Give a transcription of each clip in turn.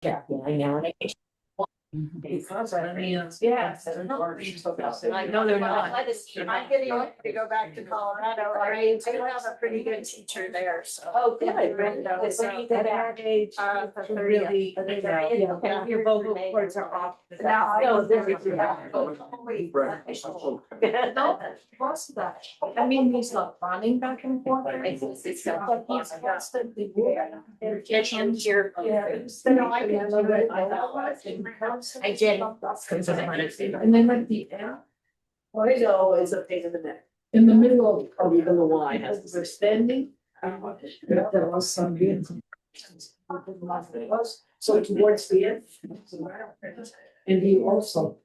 Yeah, I know. Because I mean, Yeah. I know they're not. I'm getting ready to go back to Colorado. I do have a pretty good teacher there, so. Oh, good. Really, your vocal cords are off. Now, No, no, what's that? I mean, he's not running back and forth. But he's constantly. Kitchen here. I did. And then at the end. What I know is a pain in the neck. In the middle of even the line, as we're standing. There was some good. So towards the end. And he also.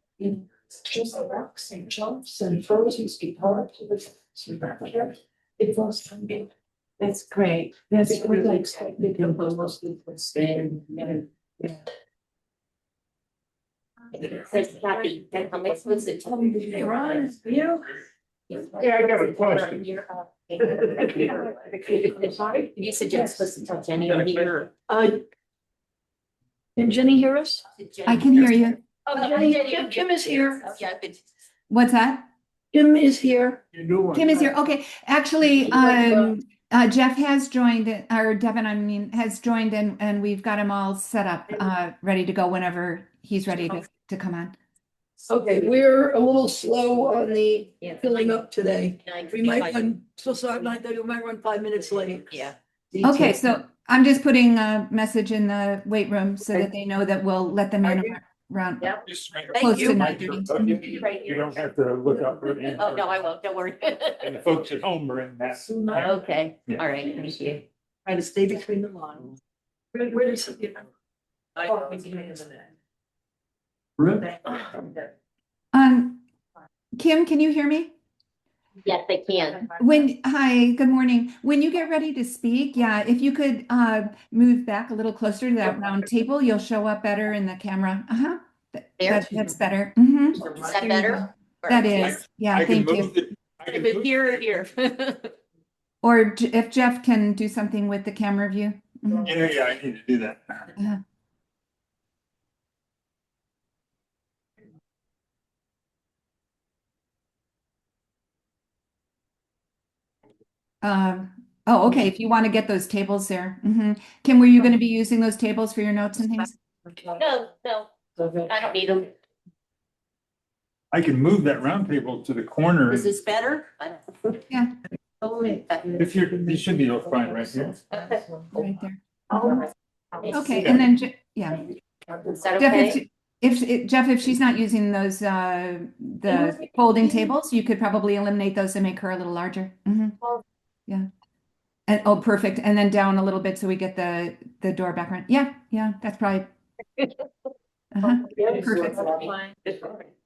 Just rocks and jumps and throws his guitar to the. It was good. That's great. That's really expected him almost to stand. Says Kathy, am I supposed to tell you? Hey, Ron, you? Yeah, I got a question. You said you're supposed to tell Jenny over here. Can Jenny hear us? I can hear you. Oh, no, Jenny, Kim is here. Oh, yeah, good. What's that? Kim is here. Kim is here. Okay, actually, Jeff has joined, or Devin, I mean, has joined, and we've got him all set up, ready to go whenever he's ready to come on. Okay, we're a little slow on the filling up today. We might run, so sorry, we might run 5 minutes late. Yeah. Okay, so I'm just putting a message in the weight room so that they know that we'll let them in around Yep. close to you. 9:30. You don't have to look up. Oh, no, I won't. Don't worry. And the folks at home are in that. Okay, all right, thank you. Try to stay between the lines. Where does it get? Kim, can you hear me? Yes, I can. Hi, good morning. When you get ready to speak, yeah, if you could move back a little closer to that round table, you'll show up better in the camera. That's better. Is that better? That is, yeah, thank you. If it's here or here. Or if Jeff can do something with the camera view. Mhm. Yeah, I need to do that. Oh, okay, if you want to get those tables there. Kim, were you going to be using those tables for your notes and things? No, I don't need them. I can move that round table to the corner. Is this better? I don't. Yeah. If you're, you should be fine right here. Right there. Okay, and then, yeah. Is that Jeff, okay? if she's not using those, the folding tables, you could probably eliminate those and make her a little larger. Yeah. And, oh, perfect. And then down a little bit so we get the door background. Yeah, that's probably. Perfect.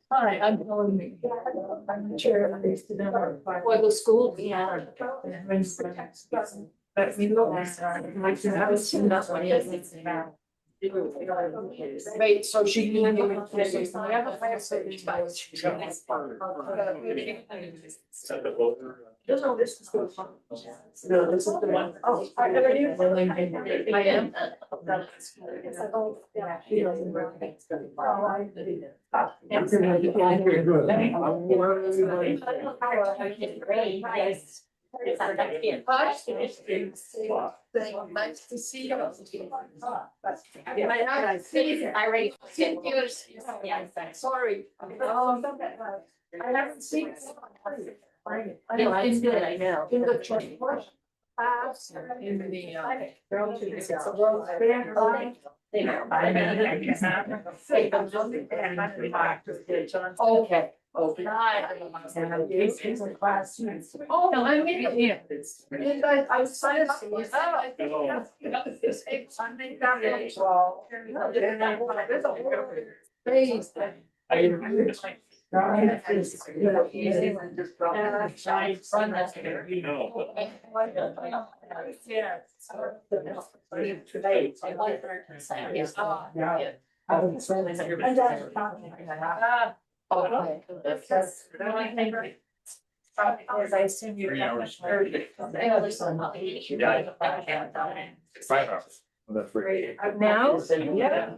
Hi, I'm going. I'm the chair of the school. Yeah. But we look. I haven't seen that one yet. Wait, so she can. No, this is the one. No, this is the one. Oh, I never knew. I am. Nice to see you. I already. Sorry. I haven't seen. No, it's good, I know. In the church. In the. Okay. Okay. Oh, no, I'm in here. I decided. I assume you're. 5 hours. That's right. Now? Yeah.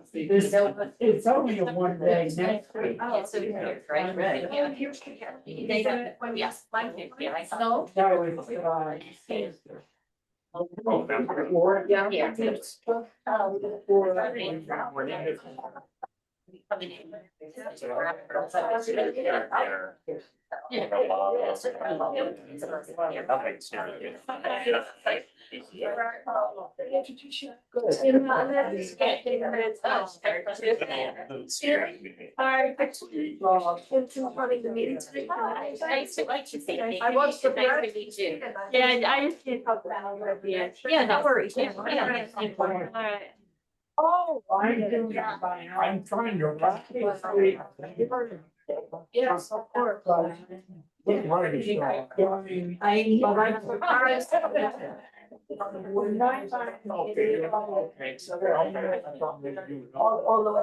It's only a one day next week. Oh, so you're right. Yes. No. No, it's, Yeah. Running the meeting today. I used to like to see. I was the nice to meet you. Yeah, I used to talk about it at the end. Yeah, no worries. Yeah. All right. oh, I'm trying to. Yes, of course. All the way.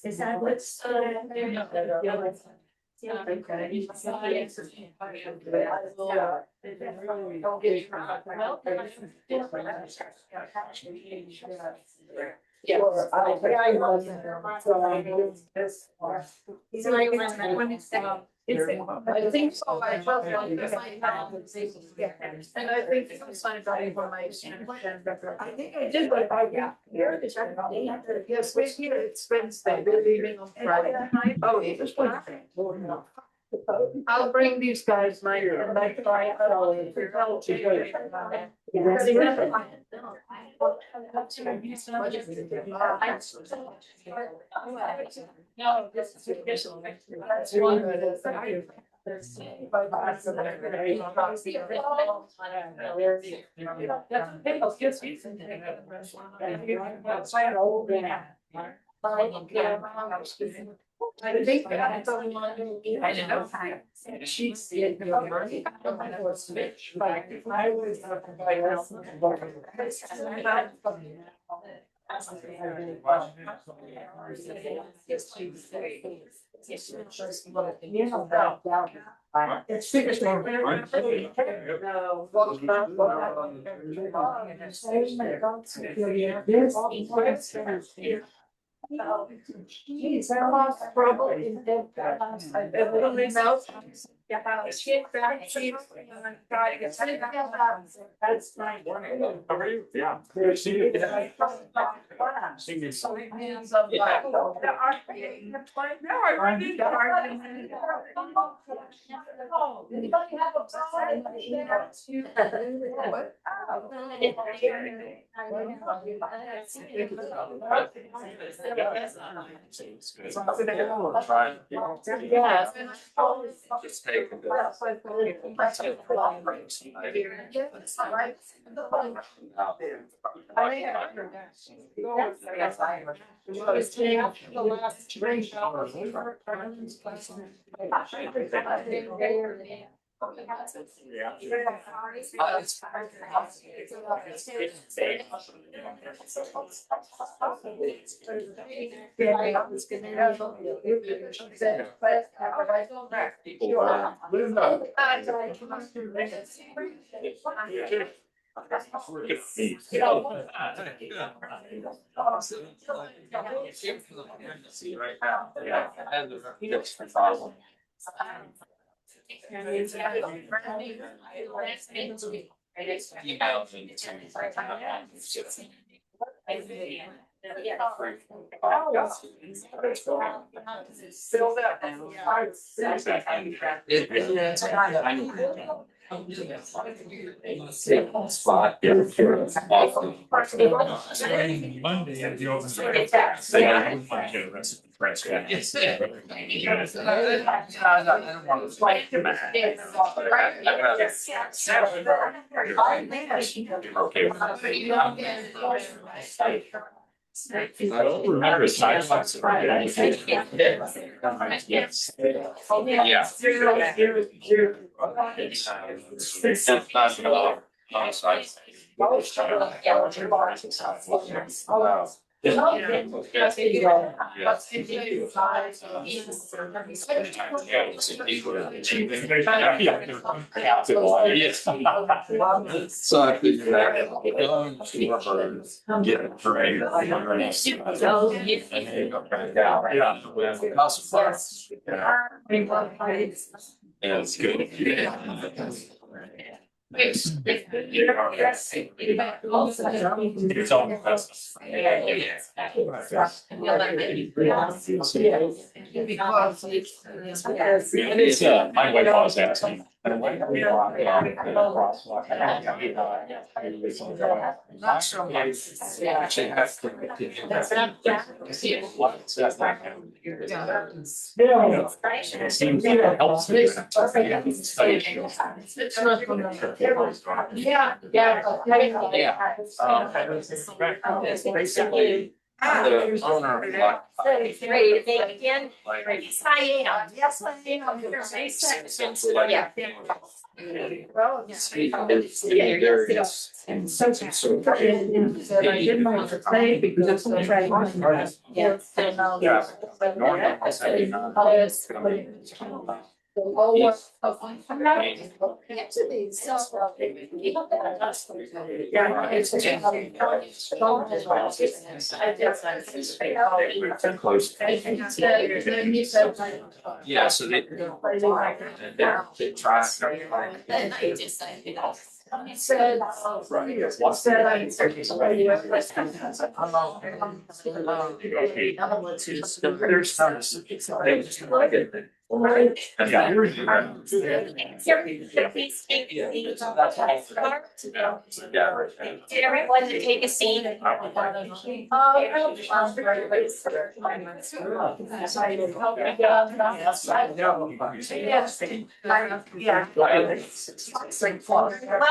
Is that what's yeah, okay. Yeah. I think so. I felt like this. And I think it's signed by information. I think I did, but I here is yes, we're here. It's Wednesday. We're leaving on Friday. Oh, it was Wednesday. I'll bring these guys my no, this is official. I think that's the one. I know. She's in the I was. It's Geez, I lost trouble in dead. I've ever been out. That's my. How are you? Yeah. See you. See you. No, I run into Yeah. Just take Spot. Monday at the open. Yes. I don't remember sidewalks. Yes. Yeah. So I figured out, get trained. And then go back down. Yeah. Yeah, it's good. It's all. It's, my wife was asking. Not so much. Actually, has to. It seems like it helps. Yeah. The owner. Great, again, yes, I am, yes, I am. Yeah. Well, And such a sort of. said I didn't want to say because I'm trying. Yes. Yeah, so they try. He said, There's Did everyone take a seat?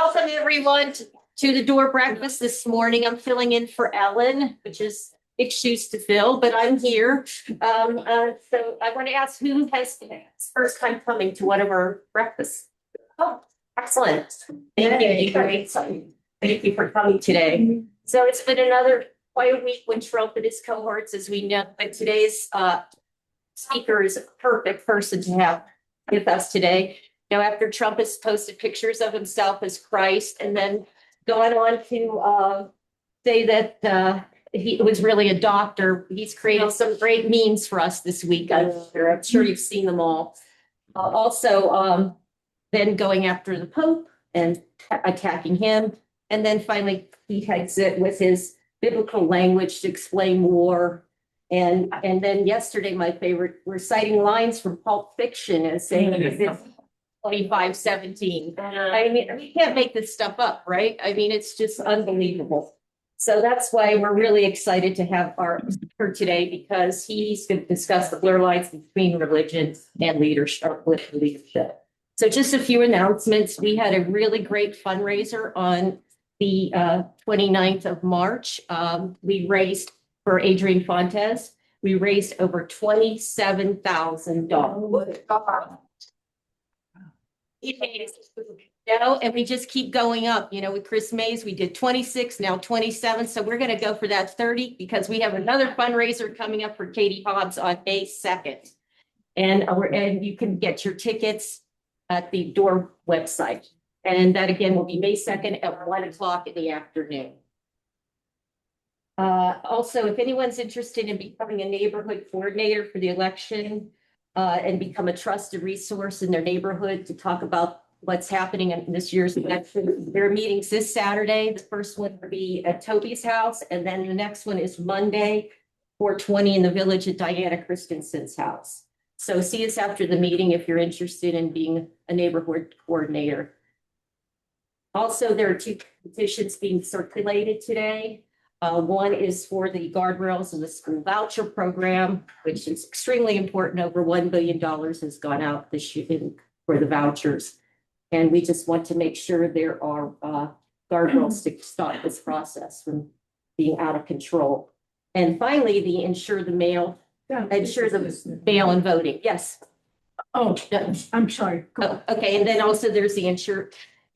Welcome everyone to the DORR breakfast this morning. I'm filling in for Ellen, which is big shoes to fill, but I'm here. So I want to ask who has first time coming to one of our breakfasts. Oh, excellent. Thank you. Great. Thank you for coming today. So it's been another quite a week with Trump and his cohorts, as we know, but today's speaker is a perfect person to have with us today. Now, after Trump has posted pictures of himself as Christ and then gone on to say that he was really a doctor, he's created some great memes for us this week. I'm sure you've seen them all. Also, then going after the Pope and attacking him. And then finally, he heads it with his biblical language to explain war. And then yesterday, my favorite, we're citing lines from Pulp Fiction as saying it's 2517. I mean, we can't make this stuff up, right? I mean, it's just unbelievable. So that's why we're really excited to have our speaker today, because he's going to discuss the blur lines between religion and leadership. So just a few announcements. We had a really great fundraiser on the 29th of March. We raised for Adrian Fontes. We raised over $27,000. And we just keep going up. You know, with Chris Mays, we did 26, now 27. So we're going to go for that 30 because we have another fundraiser coming up for Katie Hobbs on May 2nd. And you can get your tickets at the DORR website. And that again will be May 2nd at 1:00 in the afternoon. Also, if anyone's interested in becoming a neighborhood coordinator for the election and become a trusted resource in their neighborhood to talk about what's happening in this year's election, there are meetings this Saturday. The first one will be at Toby's house, and then the next one is Monday, 4:20 in the village at Diana Christensen's house. So see us after the meeting if you're interested in being a neighborhood coordinator. Also, there are 2 petitions being circulated today. One is for the guardrails in the school voucher program, which is extremely important. Over $1 billion has gone out this year for the vouchers. And we just want to make sure there are guardrails to stop this process from being out of control. And finally, the ensure the mail and voting. Yes. Oh, I'm sorry. Oh, okay, and then also there's the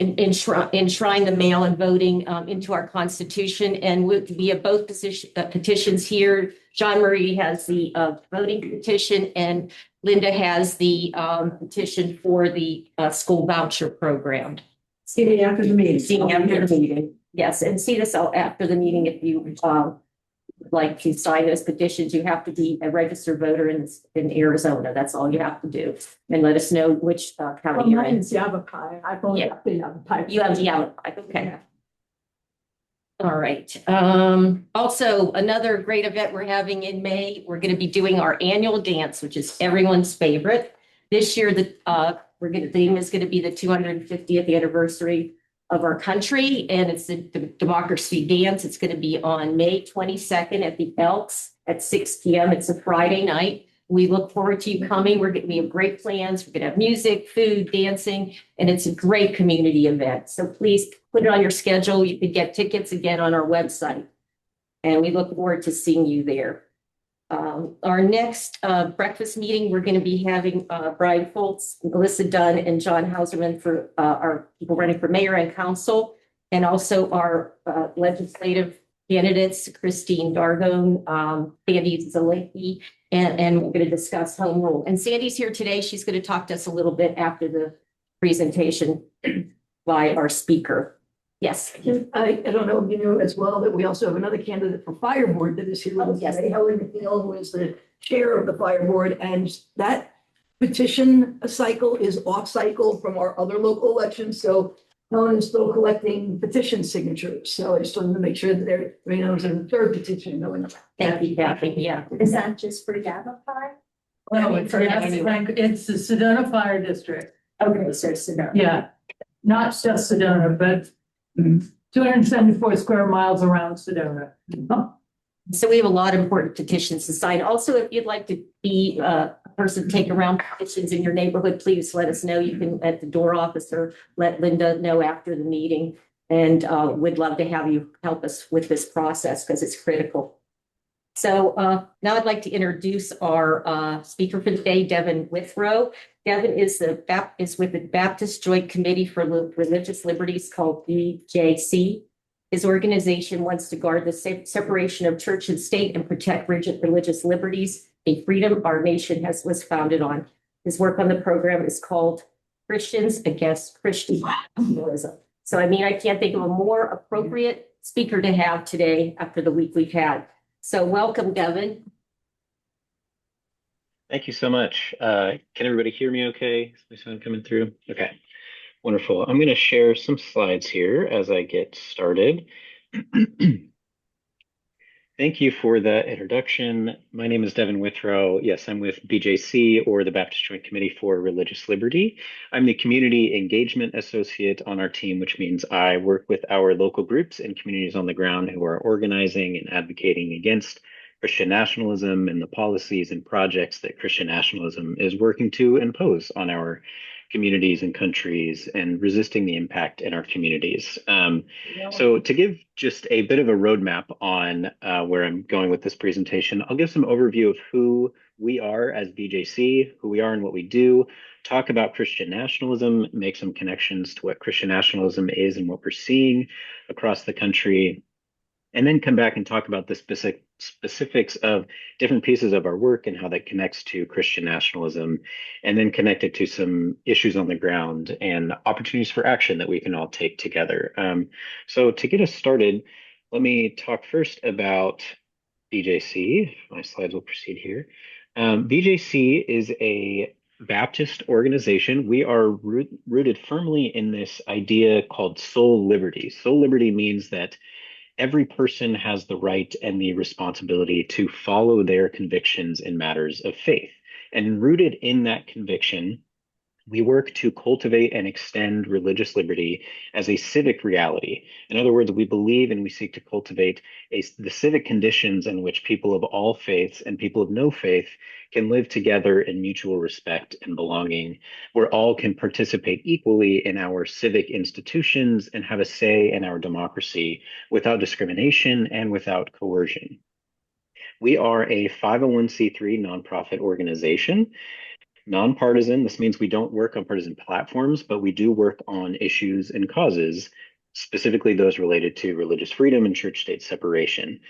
enshrine the mail-in voting into our Constitution. And we have both petitions here. Jean Marie has the voting petition, and Linda has the petition for the school voucher program. See me after the meeting. See me after the meeting. Yes, and see this out after the meeting if you would like to sign those petitions. You have to be a registered voter in Arizona. That's all you have to do. And let us know which county you're in. Mine's Yavapai. I've only got the Yavapai. You have Yavapai. Okay. All right. Also, another great event we're having in May, we're going to be doing our annual dance, which is everyone's favorite. This year, the theme is going to be the 250th anniversary of our country, and it's the Democracy Dance. It's going to be on May 22nd at the Elks at 6 p.m. It's a Friday night. We look forward to you coming. We have great plans. We're going to have music, food, dancing, and it's a great community event. So please put it on your schedule. You can get tickets again on our website, and we look forward to seeing you there. Our next breakfast meeting, we're going to be having Brian Foltz, Melissa Dunn, and John Hauserman for our people running for mayor and council, and also our legislative candidates, Christine Dargone, Sandy Zaleki, and we're going to discuss home rule. And Sandy's here today. She's going to talk to us a little bit after the presentation by our speaker. Yes. I don't know if you know as well that we also have another candidate for fire board that is here with us Yes. today, Helen McNeil, who is the chair of the fire board. And that petition cycle is off cycle from our other local elections. So Helen is still collecting petition signatures. So I just wanted to make sure that there, there's a third petition going. Thank you, Kathy. Yeah. Is that just for Yavapai? No, it's the Sedona Fire District. Okay, so Sedona. Yeah, not just Sedona, but 274 square miles around Sedona. So we have a lot of important petitions to sign. Also, if you'd like to be a person to take around petitions in your neighborhood, please let us know. You can at the DORR office or let Linda know after the meeting. And we'd love to have you help us with this process because it's critical. So now I'd like to introduce our speaker for the day, Devin Withrow. Devin is with the Baptist Joint Committee for Religious Liberties called BJC. His organization wants to guard the separation of church and state and protect religious liberties, a freedom our nation was founded on. His work on the program is called Christians Against Christian Nationalism. So, I mean, I can't think of a more appropriate speaker to have today after the week we've had. So welcome, Devin. Thank you so much. Can everybody hear me okay? Is my sound coming through? Okay, wonderful. I'm going to share some slides here as I get started. Thank you for the introduction. My name is Devin Withrow. Yes, I'm with BJC, or the Baptist Joint Committee for Religious Liberty. I'm the Community Engagement Associate on our team, which means I work with our local groups and communities on the ground who are organizing and advocating against Christian nationalism and the policies and projects that Christian nationalism is working to impose on our communities and countries and resisting the impact in our communities. So to give just a bit of a roadmap on where I'm going with this presentation, I'll give some overview of who we are as BJC, who we are and what we do, talk about Christian nationalism, make some connections to what Christian nationalism is and what we're seeing across the country, and then come back and talk about the specifics of different pieces of our work and how that connects to Christian nationalism, and then connect it to some issues on the ground and opportunities for action that we can all take together. So to get us started, let me talk first about BJC. My slides will proceed here. BJC is a Baptist organization. We are rooted firmly in this idea called soul liberty. Soul liberty means that every person has the right and the responsibility to follow their convictions in matters of faith. And rooted in that conviction, we work to cultivate and extend religious liberty as a civic reality. In other words, we believe and we seek to cultivate the civic conditions in which people of all faiths and people of no faith can live together in mutual respect and belonging, where all can participate equally in our civic institutions and have a say in our democracy without discrimination and without coercion. We are a 501c3 nonprofit organization. Nonpartisan, this means we don't work on partisan platforms, but we do work on issues and causes, specifically those related to religious freedom and church-state separation,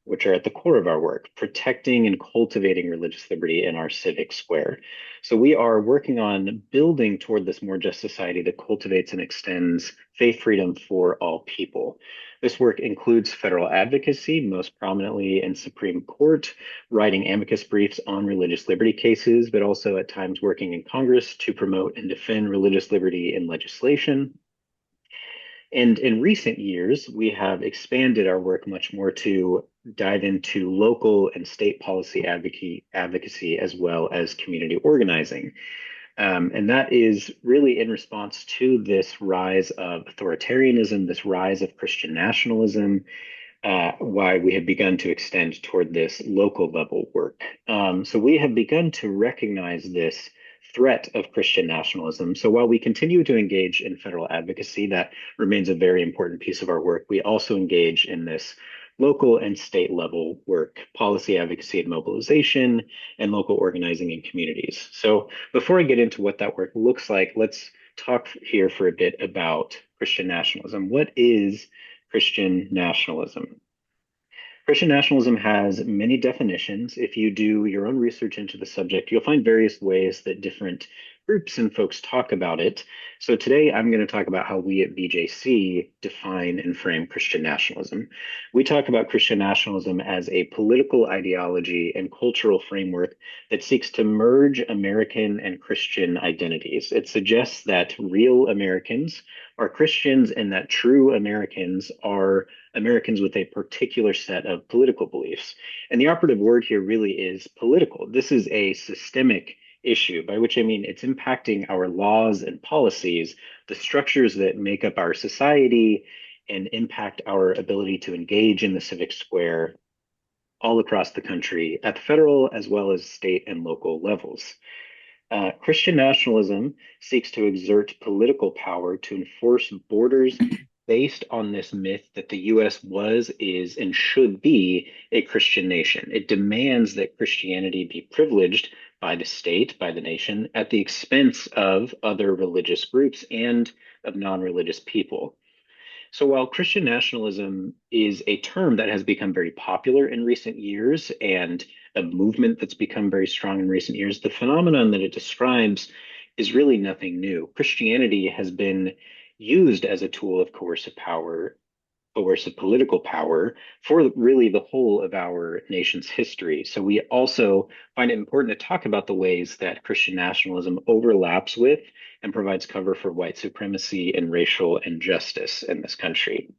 which are at the core of our work, protecting and cultivating religious liberty in our civic square. So we are working on building toward this more just society that cultivates and extends faith freedom for all people. This work includes federal advocacy, most prominently in Supreme Court, writing amicus briefs on religious liberty cases, but also at times working in Congress to promote and defend religious liberty in legislation. And in recent years, we have expanded our work much more to dive into local and state policy advocacy as well as community organizing. And that is really in response to this rise of authoritarianism, this rise of Christian nationalism, why we have begun to extend toward this local level work. So we have begun to recognize this threat of Christian nationalism. So while we continue to engage in federal advocacy, that remains a very important piece of our work. We also engage in this local and state level work, policy advocacy and mobilization, and local organizing in communities. So before I get into what that work looks like, let's talk here for a bit about Christian nationalism. What is Christian nationalism? Christian nationalism has many definitions. If you do your own research into the subject, you'll find various ways that different groups and folks talk about it. So today I'm going to talk about how we at BJC define and frame Christian nationalism. We talk about Christian nationalism as a political ideology and cultural framework that seeks to merge American and Christian identities. It suggests that real Americans are Christians and that true Americans are Americans with a particular set of political beliefs. And the operative word here really is political. This is a systemic issue, by which I mean it's impacting our laws and policies, the structures that make up our society, and impact our ability to engage in the civic square all across the country at the federal as well as state and local levels. Christian nationalism seeks to exert political power to enforce borders based on this myth that the US was, is, and should be a Christian nation. It demands that Christianity be privileged by the state, by the nation, at the expense of other religious groups and of non-religious people. So while Christian nationalism is a term that has become very popular in recent years and a movement that's become very strong in recent years, the phenomenon that it describes is really nothing new. Christianity has been used as a tool of coercive power, coercive political power for really the whole of our nation's history. So we also find it important to talk about the ways that Christian nationalism overlaps with and provides cover for white supremacy and racial injustice in this country.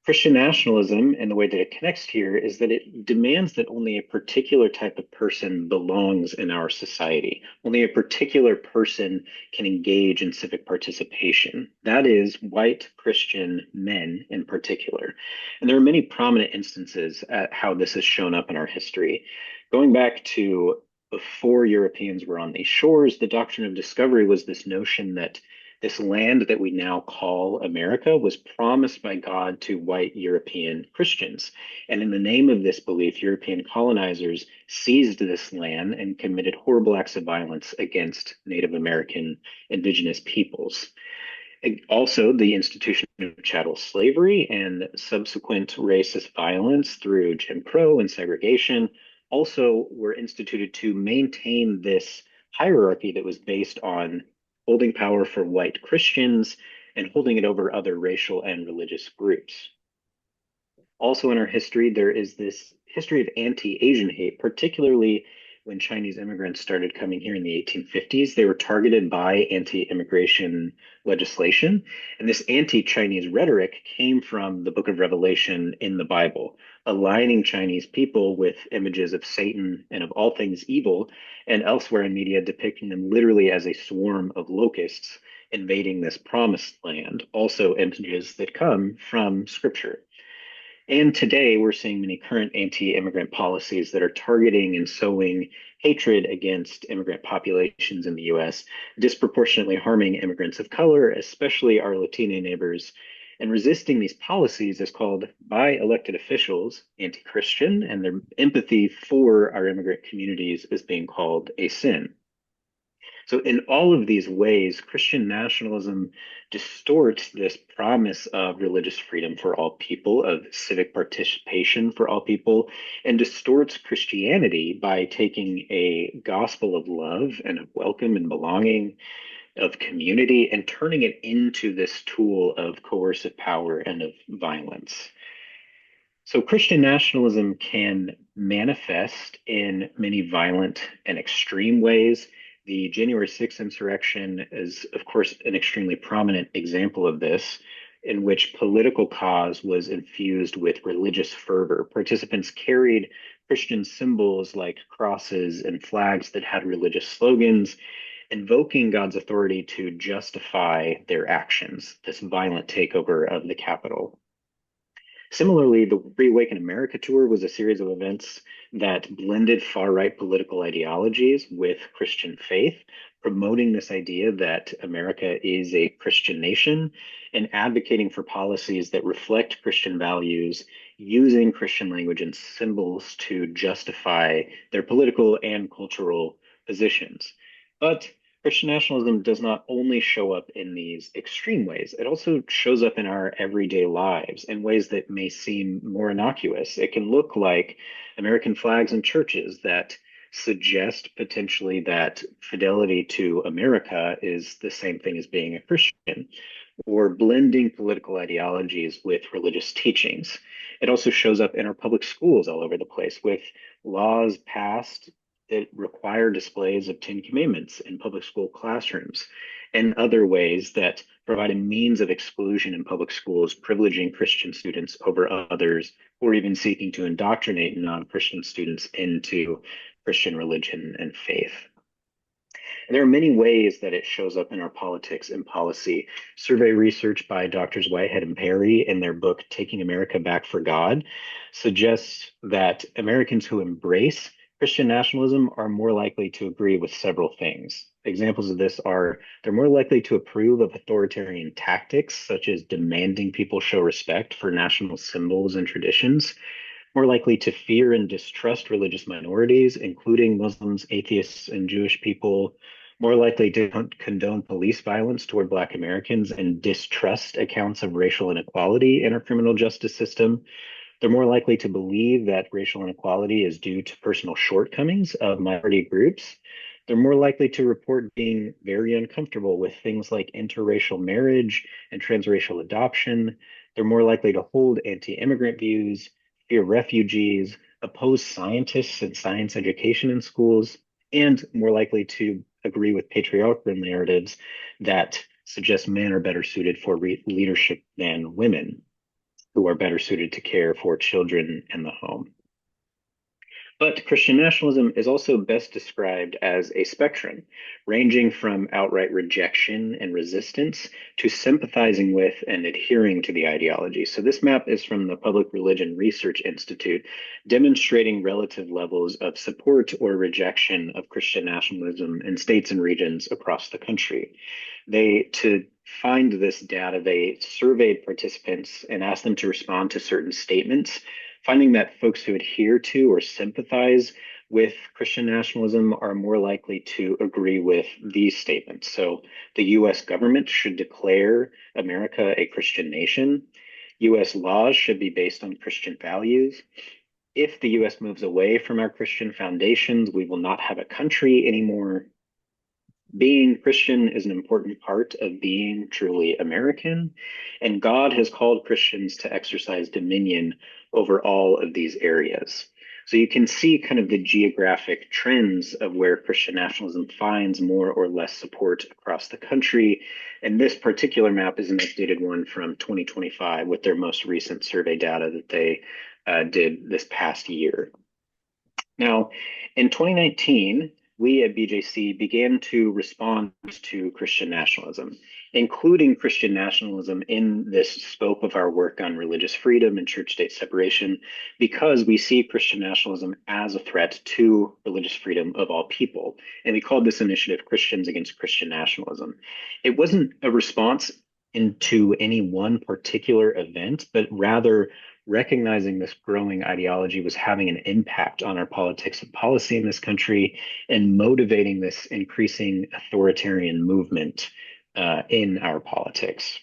Christian nationalism and the way that it connects here is that it demands that only a particular type of person belongs in our society. Only a particular person can engage in civic participation. That is white Christian men in particular. And there are many prominent instances at how this has shown up in our history. Going back to before Europeans were on these shores, the doctrine of discovery was this notion that this land that we now call America was promised by God to white European Christians. And in the name of this belief, European colonizers seized this land and committed horrible acts of violence against Native American indigenous peoples. Also, the institution of chattel slavery and subsequent racist violence through Jim Crow and segregation also were instituted to maintain this hierarchy that was based on holding power for white Christians and holding it over other racial and religious groups. Also in our history, there is this history of anti-Asian hate, particularly when Chinese immigrants started coming here in the 1850s. They were targeted by anti-immigration legislation. And this anti-Chinese rhetoric came from the book of Revelation in the Bible, aligning Chinese people with images of Satan and of all things evil, and elsewhere in media depicting them literally as a swarm of locusts invading this promised land, also images that come from scripture. And today we're seeing many current anti-immigrant policies that are targeting and sowing hatred against immigrant populations in the US, disproportionately harming immigrants of color, especially our Latino neighbors, And resisting these policies is called by elected officials anti-Christian, and their empathy for our immigrant communities is being called a sin. So, in all of these ways, Christian nationalism distorts this promise of religious freedom for all people, of civic participation for all people, and distorts Christianity by taking a gospel of love and of welcome and belonging, of community, and turning it into this tool of coercive power and of violence. So, Christian nationalism can manifest in many violent and extreme ways. The January 6th insurrection is, of course, an extremely prominent example of this, in which political cause was infused with religious fervor. Participants carried Christian symbols like crosses and flags that had religious slogans, invoking God's authority to justify their actions, this violent takeover of the Capitol. Similarly, the Reawaken America tour was a series of events that blended far-right political ideologies with Christian faith, promoting this idea that America is a Christian nation and advocating for policies that reflect Christian values, using Christian language and symbols to justify their political and cultural positions. But Christian nationalism does not only show up in these extreme ways, it also shows up in our everyday lives in ways that may seem more innocuous. It can look like American flags in churches that suggest potentially that fidelity to America is the same thing as being a Christian, or blending political ideologies with religious teachings. It also shows up in our public schools all over the place with laws passed that require displays of Ten Commandments in public school classrooms, and other ways that provide a means of exclusion in public schools, privileging Christian students over others, or even seeking to indoctrinate non-Christian students into Christian religion and faith. And there are many ways that it shows up in our politics and policy. Survey research by Doctors Whitehead and Perry in their book, Taking America Back for God, suggests that Americans who embrace Christian nationalism are more likely to agree with several things. Examples of this are they're more likely to approve of authoritarian tactics, such as demanding people show respect for national symbols and traditions, more likely to fear and distrust religious minorities, including Muslims, atheists, and Jewish people, more likely to condone police violence toward Black Americans and distrust accounts of racial inequality in our criminal justice system. They're more likely to believe that racial inequality is due to personal shortcomings of minority groups. They're more likely to report being very uncomfortable with things like interracial marriage and transracial adoption. They're more likely to hold anti-immigrant views, fear refugees, oppose scientists and science education in schools, and more likely to agree with patriarchal narratives that suggest men are better suited for leadership than women, who are better suited to care for children and the home. But Christian nationalism is also best described as a spectrum, ranging from outright rejection and resistance to sympathizing with and adhering to the ideology. So this map is from the Public Religion Research Institute, demonstrating relative levels of support or rejection of Christian nationalism in states and regions across the country. To find this data, they surveyed participants and asked them to respond to certain statements, finding that folks who adhere to or sympathize with Christian nationalism are more likely to agree with these statements. So the US government should declare America a Christian nation. US laws should be based on Christian values. If the US moves away from our Christian foundations, we will not have a country anymore. Being Christian is an important part of being truly American, and God has called Christians to exercise dominion over all of these areas. So you can see kind of the geographic trends of where Christian nationalism finds more or less support across the country. And this particular map is an updated one from 2025 with their most recent survey data that they did this past year. Now, in 2019, we at BJC began to respond to Christian nationalism, including Christian nationalism in this scope of our work on religious freedom and church-state separation, because we see Christian nationalism as a threat to religious freedom of all people. And we called this initiative Christians Against Christian Nationalism. It wasn't a response into any one particular event, but rather recognizing this growing ideology was having an impact on our politics and policy in this country and motivating this increasing authoritarian movement in our politics.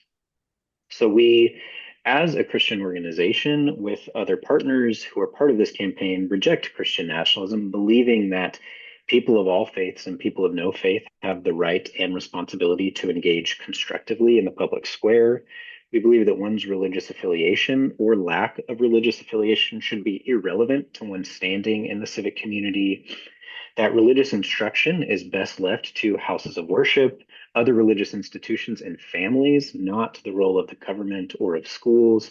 So we, as a Christian organization with other partners who are part of this campaign, reject Christian nationalism, believing that people of all faiths and people of no faith have the right and responsibility to engage constructively in the public square. We believe that one's religious affiliation or lack of religious affiliation should be irrelevant to one's standing in the civic community, that religious instruction is best left to houses of worship, other religious institutions, and families, not the role of the government or of schools.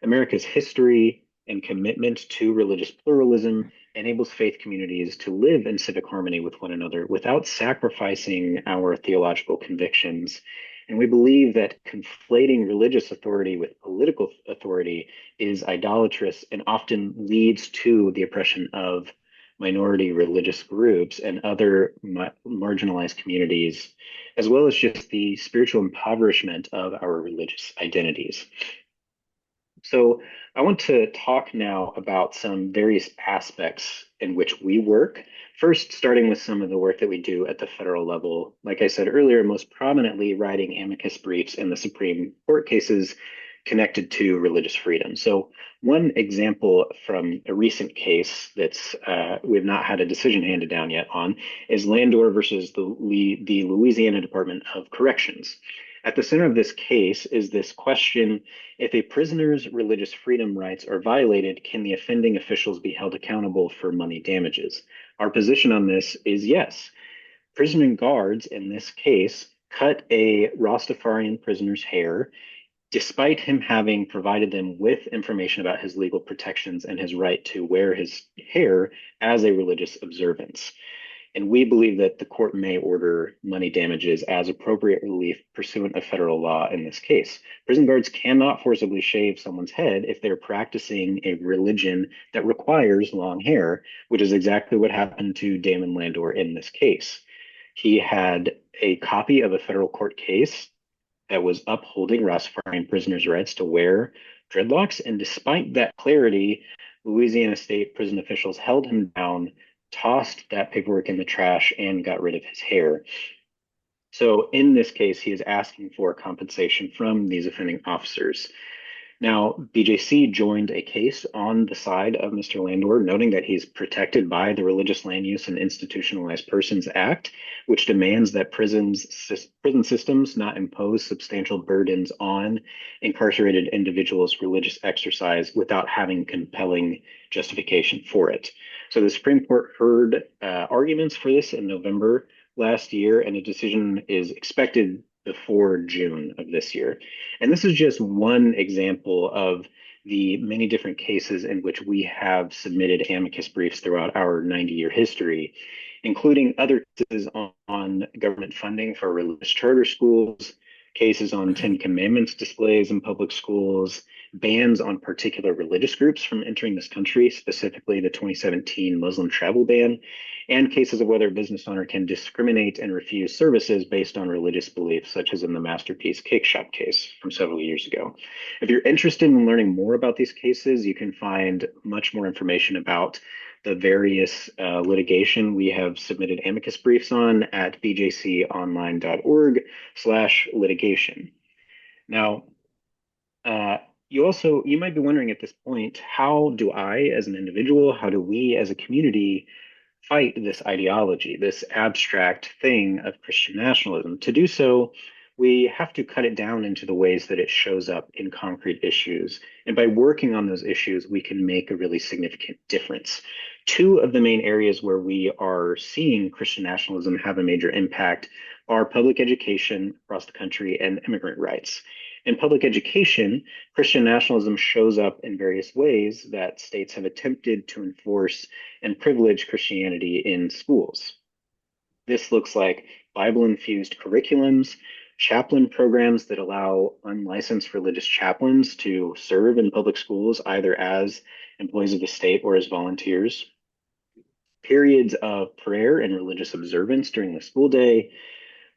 America's history and commitment to religious pluralism enables faith communities to live in civic harmony with one another without sacrificing our theological convictions. And we believe that conflating religious authority with political authority is idolatrous and often leads to the oppression of minority religious groups and other marginalized communities, as well as just the spiritual impoverishment of our religious identities. So I want to talk now about some various aspects in which we work. First, starting with some of the work that we do at the federal level. Like I said earlier, most prominently writing amicus briefs in the Supreme Court cases connected to religious freedom. So one example from a recent case that's we've not had a decision handed down yet on is Landor versus the Louisiana Department of Corrections. At the center of this case is this question: if a prisoner's religious freedom rights are violated, can the offending officials be held accountable for money damages? Our position on this is yes. Prison guards in this case cut a Rastafarian prisoner's hair despite him having provided them with information about his legal protections and his right to wear his hair as a religious observance. And we believe that the court may order money damages as appropriate relief pursuant of federal law in this case. Prison guards cannot forcibly shave someone's head if they're practicing a religion that requires long hair, which is exactly what happened to Damon Landor in this case. He had a copy of a federal court case that was upholding Rastafarian prisoners' rights to wear dreadlocks. And despite that clarity, Louisiana state prison officials held him down, tossed that paperwork in the trash, and got rid of his hair. So in this case, he is asking for compensation from these offending officers. Now, BJC joined a case on the side of Mr. Landor, noting that he's protected by the Religious Land Use and Institutionalized Persons Act, which demands that prison systems not impose substantial burdens on incarcerated individuals' religious exercise without having compelling justification for it. So the Supreme Court heard arguments for this in November last year, and a decision is expected before June of this year. And this is just one example of the many different cases in which we have submitted amicus briefs throughout our 90-year history, including other cases on government funding for religious charter schools, cases on 10 Commandments displays in public schools, bans on particular religious groups from entering this country, specifically the 2017 Muslim travel ban, and cases of whether a business owner can discriminate and refuse services based on religious beliefs, such as in the Masterpiece Cake Shop case from several years ago. If you're interested in learning more about these cases, you can find much more information about the various litigation we have submitted amicus briefs on at bjconline.org/litigation. Now, you might be wondering at this point, how do I, as an individual, how do we as a community fight this ideology, this abstract thing of Christian nationalism? To do so, we have to cut it down into the ways that it shows up in concrete issues. And by working on those issues, we can make a really significant difference. Two of the main areas where we are seeing Christian nationalism have a major impact are public education across the country and immigrant rights. In public education, Christian nationalism shows up in various ways that states have attempted to enforce and privilege Christianity in schools. This looks like Bible-infused curriculums, chaplain programs that allow unlicensed religious chaplains to serve in public schools, either as employees of the state or as volunteers, periods of prayer and religious observance during the school day,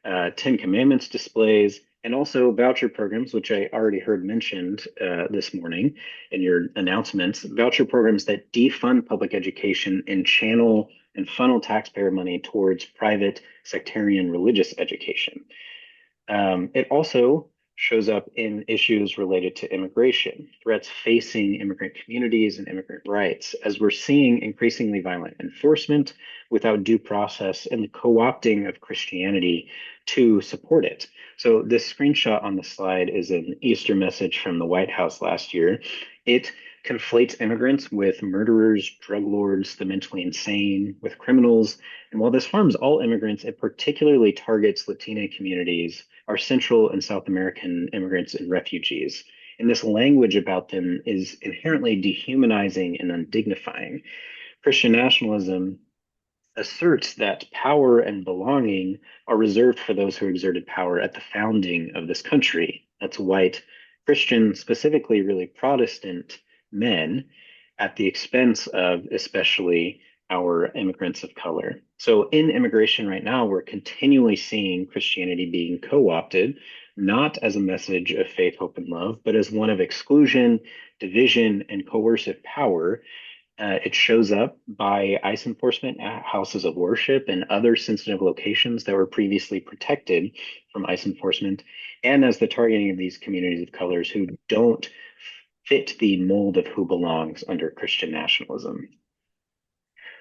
10 Commandments displays, and also voucher programs, which I already heard mentioned this morning in your announcements, voucher programs that defund public education and channel and funnel taxpayer money towards private sectarian religious education. It also shows up in issues related to immigration, threats facing immigrant communities and immigrant rights, as we're seeing increasingly violent enforcement without due process and the co-opting of Christianity to support it. So this screenshot on the slide is an Easter message from the White House last year. It conflates immigrants with murderers, drug lords, the mentally insane, with criminals. And while this harms all immigrants, it particularly targets Latina communities, our Central and South American immigrants and refugees. And this language about them is inherently dehumanizing and undignifying. Christian nationalism asserts that power and belonging are reserved for those who exerted power at the founding of this country. That's white, Christian, specifically really Protestant men, at the expense of especially our immigrants of color. So in immigration right now, we're continually seeing Christianity being co-opted, not as a message of faith, hope, and love, but as one of exclusion, division, and coercive power. It shows up by ICE enforcement at houses of worship and other sensitive locations that were previously protected from ICE enforcement, and as the targeting of these communities of colors who don't fit the mold of who belongs under Christian nationalism.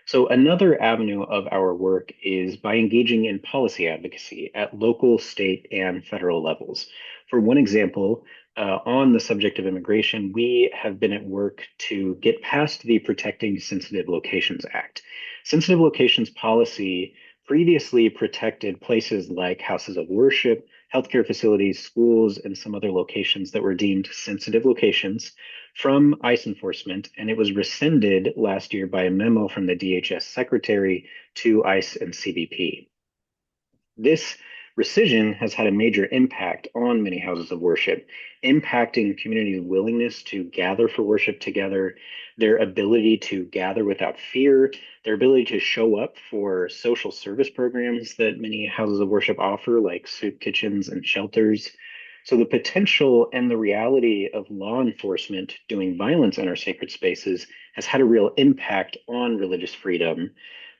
So another avenue of our work is by engaging in policy advocacy at local, state, and federal levels. For one example, on the subject of immigration, we have been at work to get past the Protecting Sensitive Locations Act. Sensitive locations policy previously protected places like houses of worship, healthcare facilities, schools, and some other locations that were deemed sensitive locations from ICE enforcement, and it was rescinded last year by a memo from the DHS secretary to ICE and CBP. This rescission has had a major impact on many houses of worship, impacting communities' willingness to gather for worship together, their ability to gather without fear, their ability to show up for social service programs that many houses of worship offer, like soup kitchens and shelters. So the potential and the reality of law enforcement doing violence in our sacred spaces has had a real impact on religious freedom,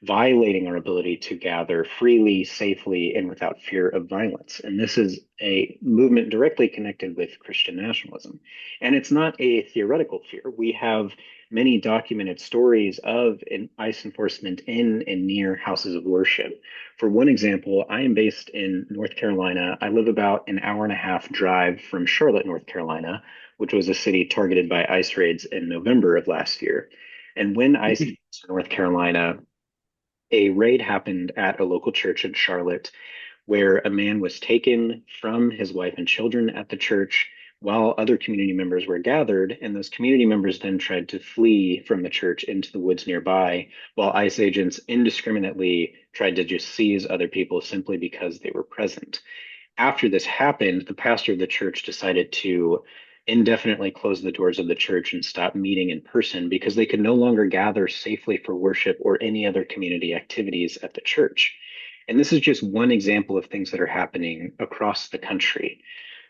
violating our ability to gather freely, safely, and without fear of violence. And this is a movement directly connected with Christian nationalism. And it's not a theoretical fear. We have many documented stories of ICE enforcement in and near houses of worship. For one example, I am based in North Carolina. I live about an hour and a half drive from Charlotte, North Carolina, which was a city targeted by ICE raids in November of last year. And when ICE came to North Carolina, a raid happened at a local church in Charlotte where a man was taken from his wife and children at the church while other community members were gathered. And those community members then tried to flee from the church into the woods nearby, while ICE agents indiscriminately tried to just seize other people simply because they were present. After this happened, the pastor of the church decided to indefinitely close the doors of the church and stop meeting in person because they could no longer gather safely for worship or any other community activities at the church. And this is just one example of things that are happening across the country.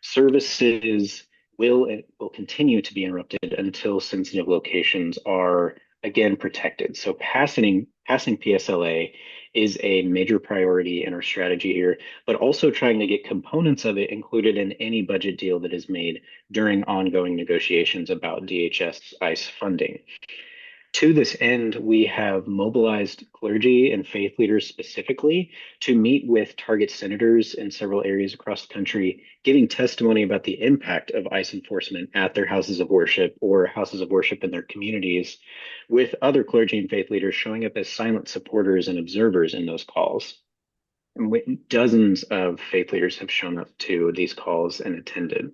Services will continue to be interrupted until sensitive locations are again protected. So passing PSLA is a major priority in our strategy here, but also trying to get components of it included in any budget deal that is made during ongoing negotiations about DHS ICE funding. To this end, we have mobilized clergy and faith leaders specifically to meet with target senators in several areas across the country, giving testimony about the impact of ICE enforcement at their houses of worship or houses of worship in their communities, with other clergy and faith leaders showing up as silent supporters and observers in those calls. And dozens of faith leaders have shown up to these calls and attended.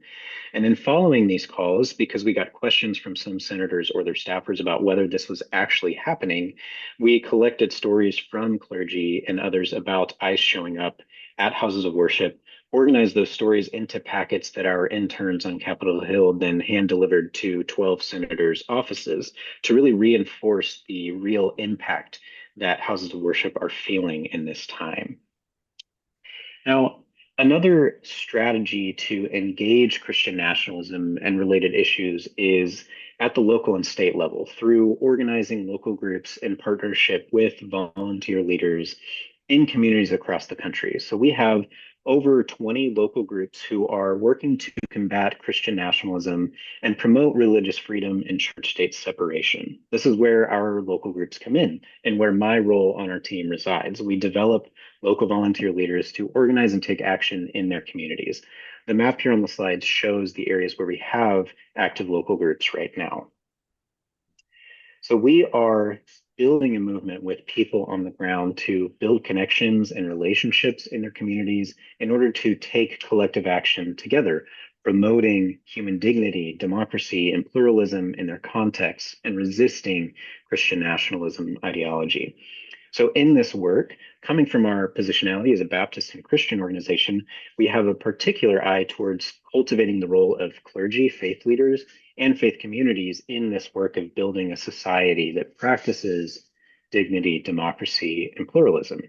And then following these calls, because we got questions from some senators or their staffers about whether this was actually happening, we collected stories from clergy and others about ICE showing up at houses of worship, organized those stories into packets that our interns on Capitol Hill then hand delivered to 12 senators' offices to really reinforce the real impact that houses of worship are feeling in this time. Now, Another strategy to engage Christian nationalism and related issues is at the local and state level through organizing local groups in partnership with volunteer leaders in communities across the country. So we have over 20 local groups who are working to combat Christian nationalism and promote religious freedom and church-state separation. This is where our local groups come in and where my role on our team resides. We develop local volunteer leaders to organize and take action in their communities. The map here on the slide shows the areas where we have active local groups right now. So we are building a movement with people on the ground to build connections and relationships in their communities in order to take collective action together, promoting human dignity, democracy, and pluralism in their contexts, and resisting Christian nationalism ideology. So in this work, coming from our positionality as a Baptist and Christian organization, we have a particular eye towards cultivating the role of clergy, faith leaders, and faith communities in this work of building a society that practices dignity, democracy, and pluralism.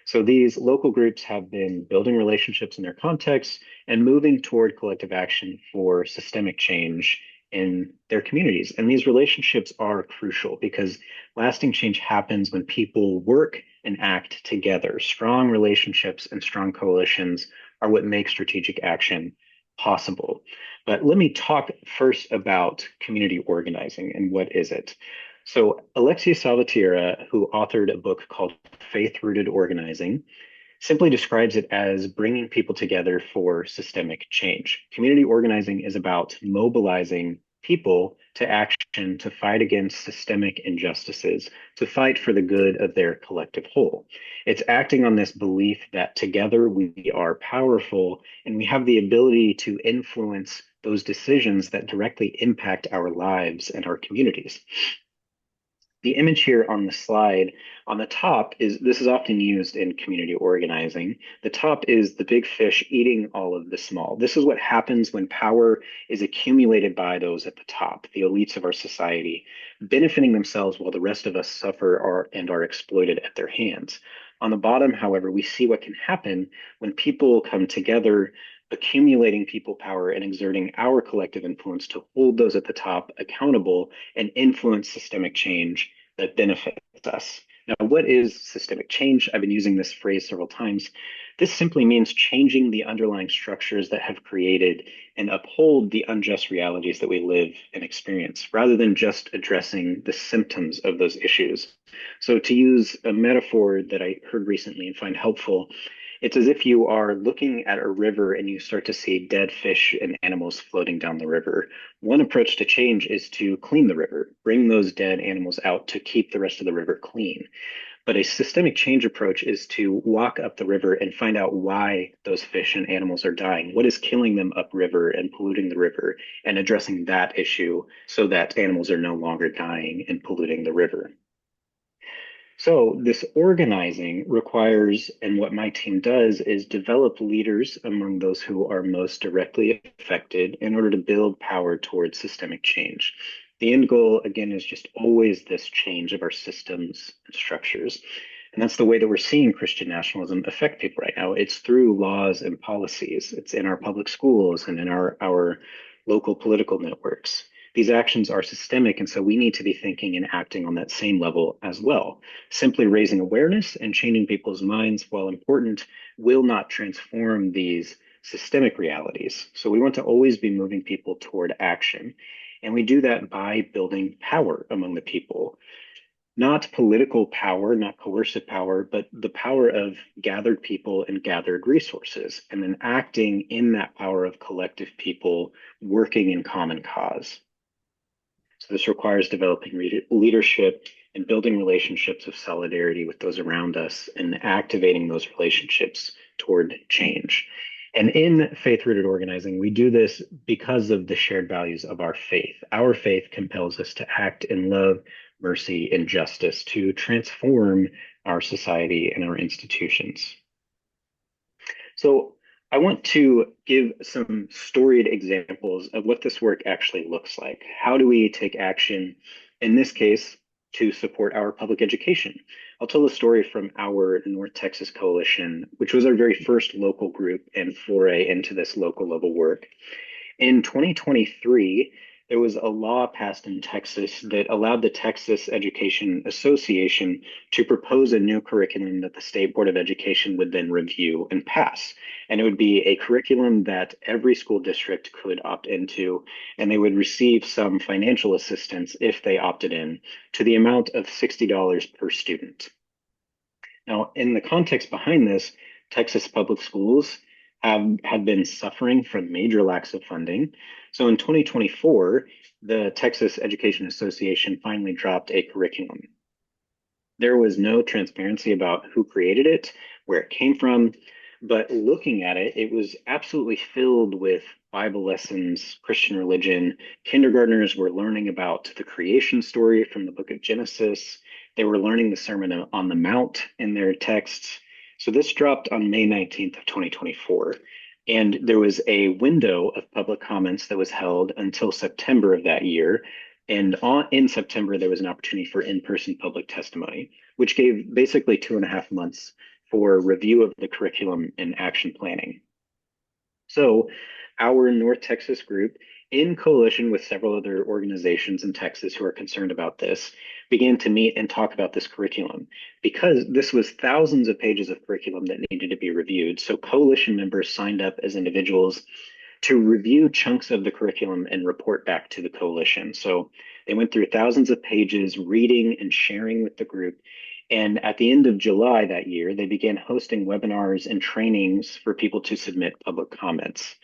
So these local groups have been building relationships in their contexts and moving toward collective action for systemic change in their communities. And these relationships are crucial because lasting change happens when people work and act together. Strong relationships and strong coalitions are what make strategic action possible. But let me talk first about community organizing and what is it. So Alexia Salvatierra, who authored a book called Faith-Rooted Organizing, simply describes it as bringing people together for systemic change. Community organizing is about mobilizing people to action to fight against systemic injustices, to fight for the good of their collective whole. It's acting on this belief that together we are powerful and we have the ability to influence those decisions that directly impact our lives and our communities. The image here on the slide on the top this is often used in community organizing. The top is the big fish eating all of the small. This is what happens when power is accumulated by those at the top, the elites of our society, benefiting themselves while the rest of us suffer and are exploited at their hands. On the bottom, however, we see what can happen when people come together, accumulating people power and exerting our collective influence to hold those at the top accountable and influence systemic change that benefits us. Now, what is systemic change? I've been using this phrase several times. This simply means changing the underlying structures that have created and uphold the unjust realities that we live and experience, rather than just addressing the symptoms of those issues. So to use a metaphor that I heard recently and find helpful, it's as if you are looking at a river and you start to see dead fish and animals floating down the river. One approach to change is to clean the river, bring those dead animals out to keep the rest of the river clean. But a systemic change approach is to walk up the river and find out why those fish and animals are dying. What is killing them upriver and polluting the river, and addressing that issue so that animals are no longer dying and polluting the river. So this organizing requires, and what my team does, is develop leaders among those who are most directly affected in order to build power towards systemic change. The end goal, again, is just always this change of our systems and structures. And that's the way that we're seeing Christian nationalism affect people right now. It's through laws and policies. It's in our public schools and in our local political networks. These actions are systemic, and so we need to be thinking and acting on that same level as well. Simply raising awareness and changing people's minds, while important, will not transform these systemic realities. So we want to always be moving people toward action. And we do that by building power among the people. Not political power, not coercive power, but the power of gathered people and gathered resources, and then acting in that power of collective people working in common cause. So this requires developing leadership and building relationships of solidarity with those around us and activating those relationships toward change. And in faith-rooted organizing, we do this because of the shared values of our faith. Our faith compels us to act in love, mercy, and justice to transform our society and our institutions. So I want to give some storied examples of what this work actually looks like. How do we take action, in this case, to support our public education. I'll tell a story from our North Texas Coalition, which was our very first local group and foray into this local level work. In 2023, there was a law passed in Texas that allowed the Texas Education Association to propose a new curriculum that the State Board of Education would then review and pass. And it would be a curriculum that every school district could opt into, and they would receive some financial assistance if they opted in to the amount of $60 per student. Now, in the context behind this, Texas public schools had been suffering from major lacks of funding. So in 2024, the Texas Education Association finally dropped a curriculum. There was no transparency about who created it, where it came from, but looking at it, it was absolutely filled with Bible lessons, Christian religion. Kindergartners were learning about the creation story from the book of Genesis. They were learning the Sermon on the Mount in their texts. So this dropped on May 19th of 2024. And there was a window of public comments that was held until September of that year. And in September, there was an opportunity for in-person public testimony, which gave basically 2.5 months for review of the curriculum and action planning. So our North Texas group, in coalition with several other organizations in Texas who are concerned about this, began to meet and talk about this curriculum because this was thousands of pages of curriculum that needed to be reviewed. So coalition members signed up as individuals to review chunks of the curriculum and report back to the coalition. So they went through thousands of pages, reading and sharing with the group. And at the end of July that year, they began hosting webinars and trainings for people to submit public comments.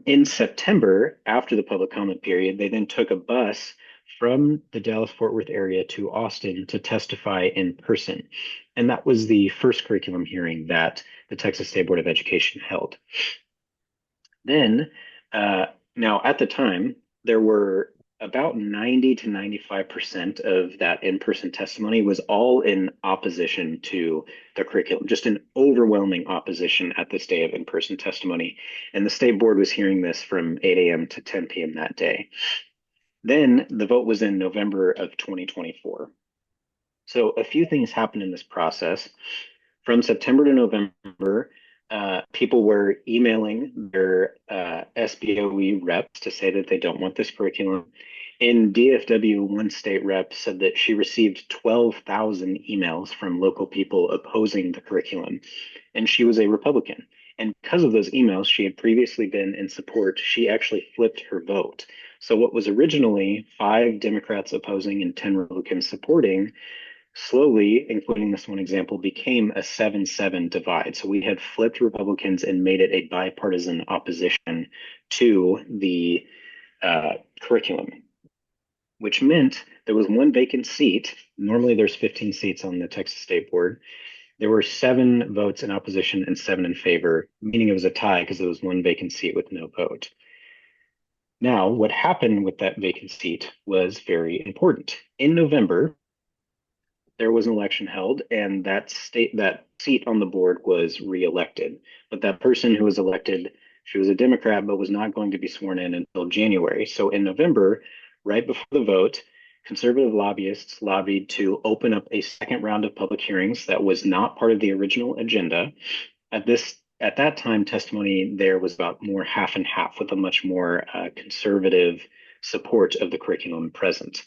In September, after the public comment period, they then took a bus from the Dallas-Fort Worth area to Austin to testify in person. And that was the first curriculum hearing that the Texas State Board of Education held. Then, now at the time, there were about 90 to 95% of that in-person testimony was all in opposition to the curriculum, just an overwhelming opposition at this day of in-person testimony. And the state board was hearing this from 8 a.m. to 10 p.m. that day. Then the vote was in November of 2024. So a few things happened in this process. From September to November, people were emailing their SBOE reps to say that they don't want this curriculum. In DFW, one state rep said that she received 12,000 emails from local people opposing the curriculum, and she was a Republican. And because of those emails, she had previously been in support. She actually flipped her vote. So what was originally 5 Democrats opposing and 10 Republicans supporting, slowly, including this one example, became a 7-7 divide. So we had flipped Republicans and made it a bipartisan opposition to the curriculum, which meant there was one vacant seat. Normally there's 15 seats on the Texas State Board. There were 7 votes in opposition and 7 in favor, meaning it was a tie because there was one vacant seat with no vote. Now, what happened with that vacant seat was very important. In November, there was an election held, and that seat on the board was reelected. But that person who was elected, she was a Democrat, but was not going to be sworn in until January. So in November, right before the vote, conservative lobbyists lobbied to open up a second round of public hearings that was not part of the original agenda. At that time, testimony there was about more half and half, with a much more conservative support of the curriculum present.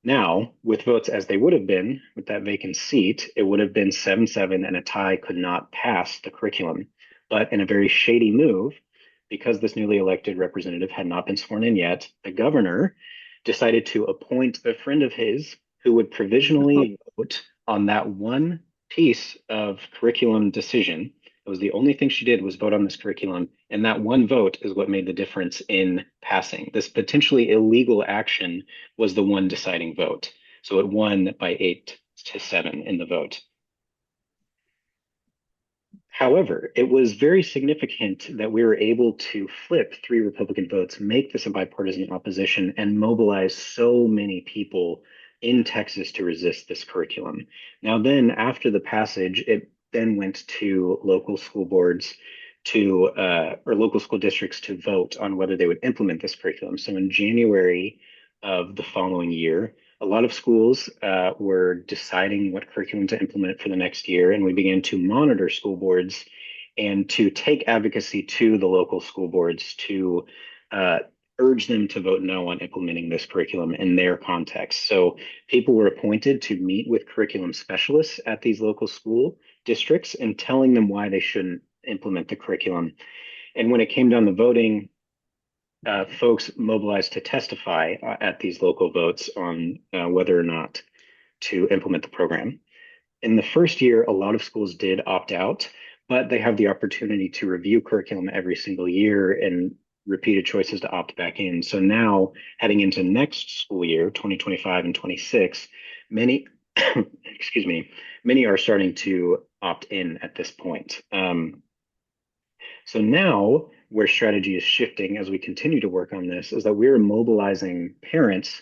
Now, with votes as they would have been with that vacant seat, it would have been 7-7 and a tie could not pass the curriculum. But in a very shady move, because this newly elected representative had not been sworn in yet, the governor decided to appoint a friend of his who would provisionally vote on that one piece of curriculum decision. It was the only thing she did was vote on this curriculum, and that one vote is what made the difference in passing. This potentially illegal action was the one deciding vote. So it won by 8-7 in the vote. However, it was very significant that we were able to flip 3 Republican votes, make this a bipartisan opposition, and mobilize so many people in Texas to resist this curriculum. Now then, after the passage, it then went to local school boards or local school districts to vote on whether they would implement this curriculum. So in January of the following year, a lot of schools were deciding what curriculum to implement for the next year, and we began to monitor school boards and to take advocacy to the local school boards to urge them to vote no on implementing this curriculum in their context. So people were appointed to meet with curriculum specialists at these local school districts and telling them why they shouldn't implement the curriculum. And when it came down to voting, folks mobilized to testify at these local votes on whether or not to implement the program. In the first year, a lot of schools did opt out, but they have the opportunity to review curriculum every single year and repeated choices to opt back in. So now, heading into next school year, 2025 and 26, many, excuse me, many are starting to opt in at this point. So now, where strategy is shifting as we continue to work on this is that we're mobilizing parents,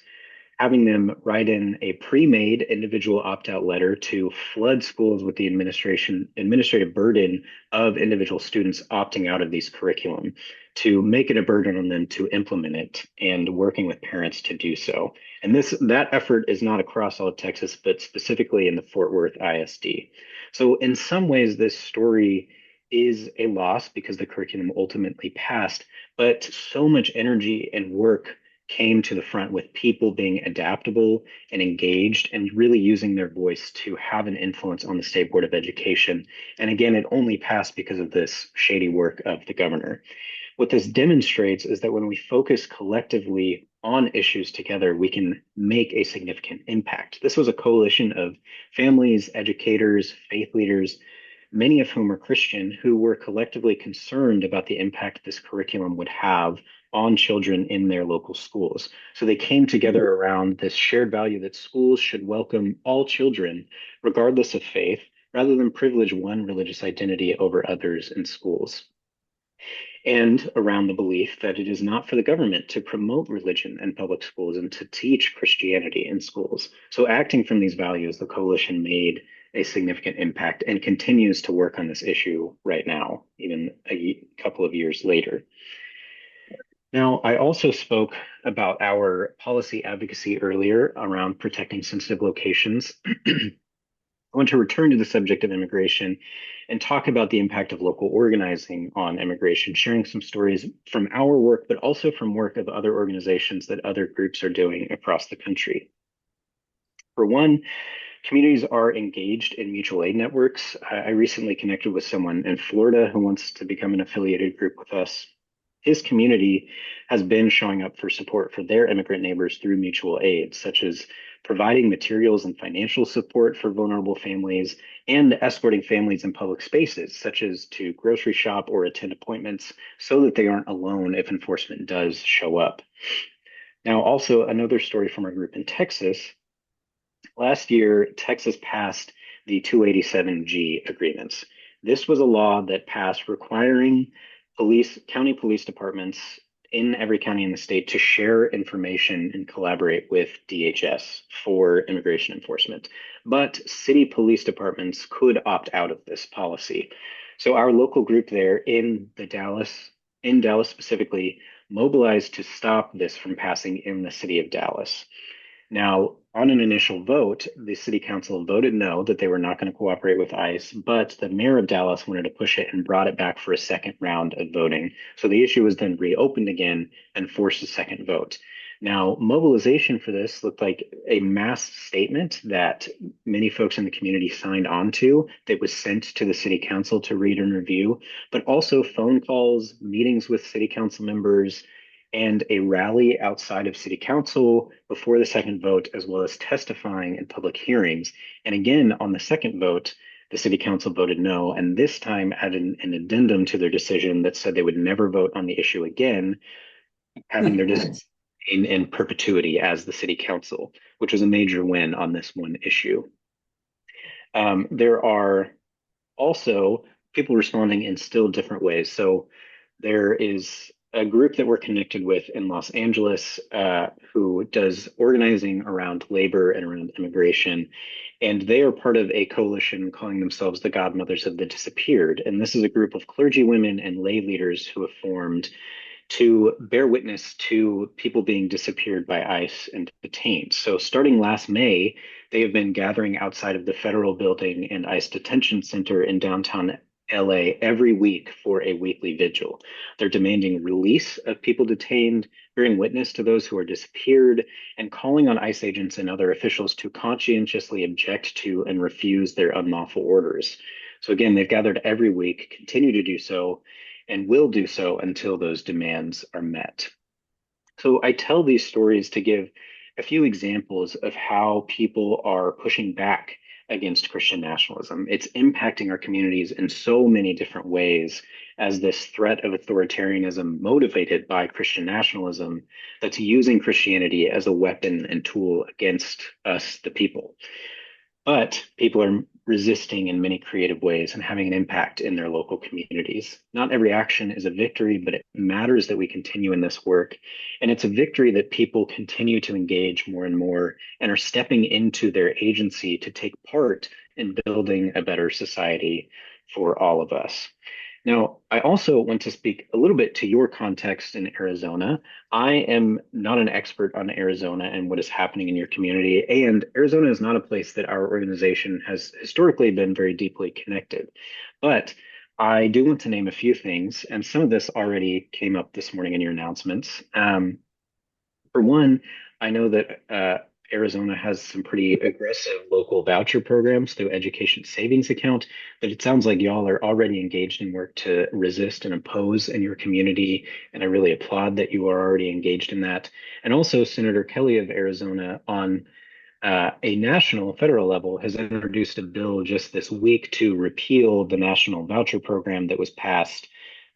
having them write in a pre-made individual opt-out letter to flood schools with the administrative burden of individual students opting out of these curriculum, to make it a burden on them to implement it, and working with parents to do so. And that effort is not across all of Texas, but specifically in the Fort Worth ISD. So in some ways, this story is a loss because the curriculum ultimately passed, but so much energy and work came to the front with people being adaptable and engaged and really using their voice to have an influence on the State Board of Education. And again, it only passed because of this shady work of the governor. What this demonstrates is that when we focus collectively on issues together, we can make a significant impact. This was a coalition of families, educators, faith leaders, many of whom are Christian, who were collectively concerned about the impact this curriculum would have on children in their local schools. So they came together around this shared value that schools should welcome all children, regardless of faith, rather than privilege one religious identity over others in schools. And around the belief that it is not for the government to promote religion in public schools and to teach Christianity in schools. So acting from these values, the coalition made a significant impact and continues to work on this issue right now, even a couple of years later. Now, I also spoke about our policy advocacy earlier around protecting sensitive locations. I want to return to the subject of immigration and talk about the impact of local organizing on immigration, sharing some stories from our work, but also from work of other organizations that other groups are doing across the country. For one, communities are engaged in mutual aid networks. I recently connected with someone in Florida who wants to become an affiliated group with us. His community has been showing up for support for their immigrant neighbors through mutual aid, such as providing materials and financial support for vulnerable families and escorting families in public spaces, such as to grocery shop or attend appointments, so that they aren't alone if enforcement does show up. Now, also another story from our group in Texas. Last year, Texas passed the 287G agreements. This was a law that passed requiring county police departments in every county in the state to share information and collaborate with DHS for immigration enforcement. But city police departments could opt out of this policy. So our local group there in Dallas specifically, mobilized to stop this from passing in the city of Dallas. Now, on an initial vote, the city council voted no, that they were not going to cooperate with ICE, but the mayor of Dallas wanted to push it and brought it back for a second round of voting. So the issue was then reopened again and forced a second vote. Now, mobilization for this looked like a mass statement that many folks in the community signed on to that was sent to the city council to read and review, but also phone calls, meetings with city council members, and a rally outside of city council before the second vote, as well as testifying in public hearings. And again, on the second vote, the city council voted no, and this time added an addendum to their decision that said they would never vote on the issue again, having their decision in perpetuity as the city council, which was a major win on this one issue. There are also people responding in still different ways. So there is a group that we're connected with in Los Angeles who does organizing around labor and around immigration. And they are part of a coalition calling themselves the Godmothers of the Disappeared. And this is a group of clergy women and lay leaders who have formed to bear witness to people being disappeared by ICE and detained. So starting last May, they have been gathering outside of the federal building and ICE detention center in downtown LA every week for a weekly vigil. They're demanding release of people detained, bearing witness to those who are disappeared, and calling on ICE agents and other officials to conscientiously object to and refuse their unlawful orders. So again, they've gathered every week, continue to do so, and will do so until those demands are met. So I tell these stories to give a few examples of how people are pushing back against Christian nationalism. It's impacting our communities in so many different ways as this threat of authoritarianism motivated by Christian nationalism that's using Christianity as a weapon and tool against us, the people. But people are resisting in many creative ways and having an impact in their local communities. Not every action is a victory, but it matters that we continue in this work. And it's a victory that people continue to engage more and more and are stepping into their agency to take part in building a better society for all of us. Now, I also want to speak a little bit to your context in Arizona. I am not an expert on Arizona and what is happening in your community, and Arizona is not a place that our organization has historically been very deeply connected. But I do want to name a few things, and some of this already came up this morning in your announcements. For one, I know that Arizona has some pretty aggressive local voucher programs through Education Savings Account, but it sounds like y'all are already engaged in work to resist and oppose in your community, and I really applaud that you are already engaged in that. And also, Senator Kelly of Arizona on a national federal level has introduced a bill just this week to repeal the national voucher program that was passed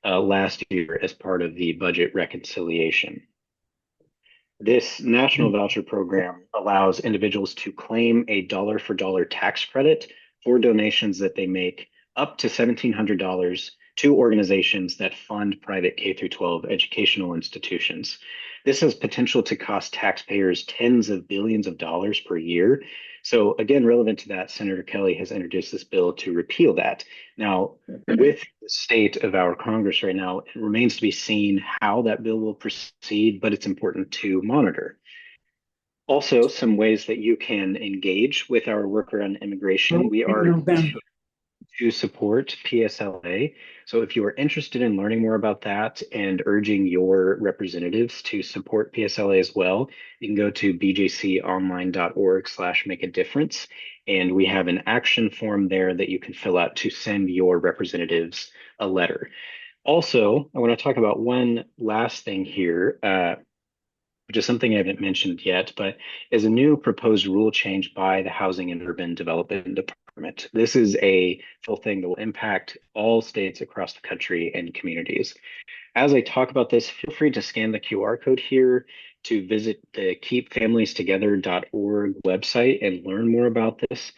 last year as part of the budget reconciliation. This national voucher program allows individuals to claim a dollar for dollar tax credit for donations that they make up to $1,700 to organizations that fund private K through 12 educational institutions. This has potential to cost taxpayers tens of billions of dollars per year. So again, relevant to that, Senator Kelly has introduced this bill to repeal that. Now, with the state of our Congress right now, it remains to be seen how that bill will proceed, but it's important to monitor. Also, some ways that you can engage with our work around immigration. We are to support PSLA. So if you are interested in learning more about that and urging your representatives to support PSLA as well, you can go to bjconline.org/make-a-difference. And we have an action form there that you can fill out to send your representatives a letter. Also, I want to talk about one last thing here, which is something I haven't mentioned yet, but is a new proposed rule change by the Housing and Urban Development Department. This is a full thing that will impact all states across the country and communities. As I talk about this, feel free to scan the QR code here to visit the keepfamiliestegether.org website and learn more about this.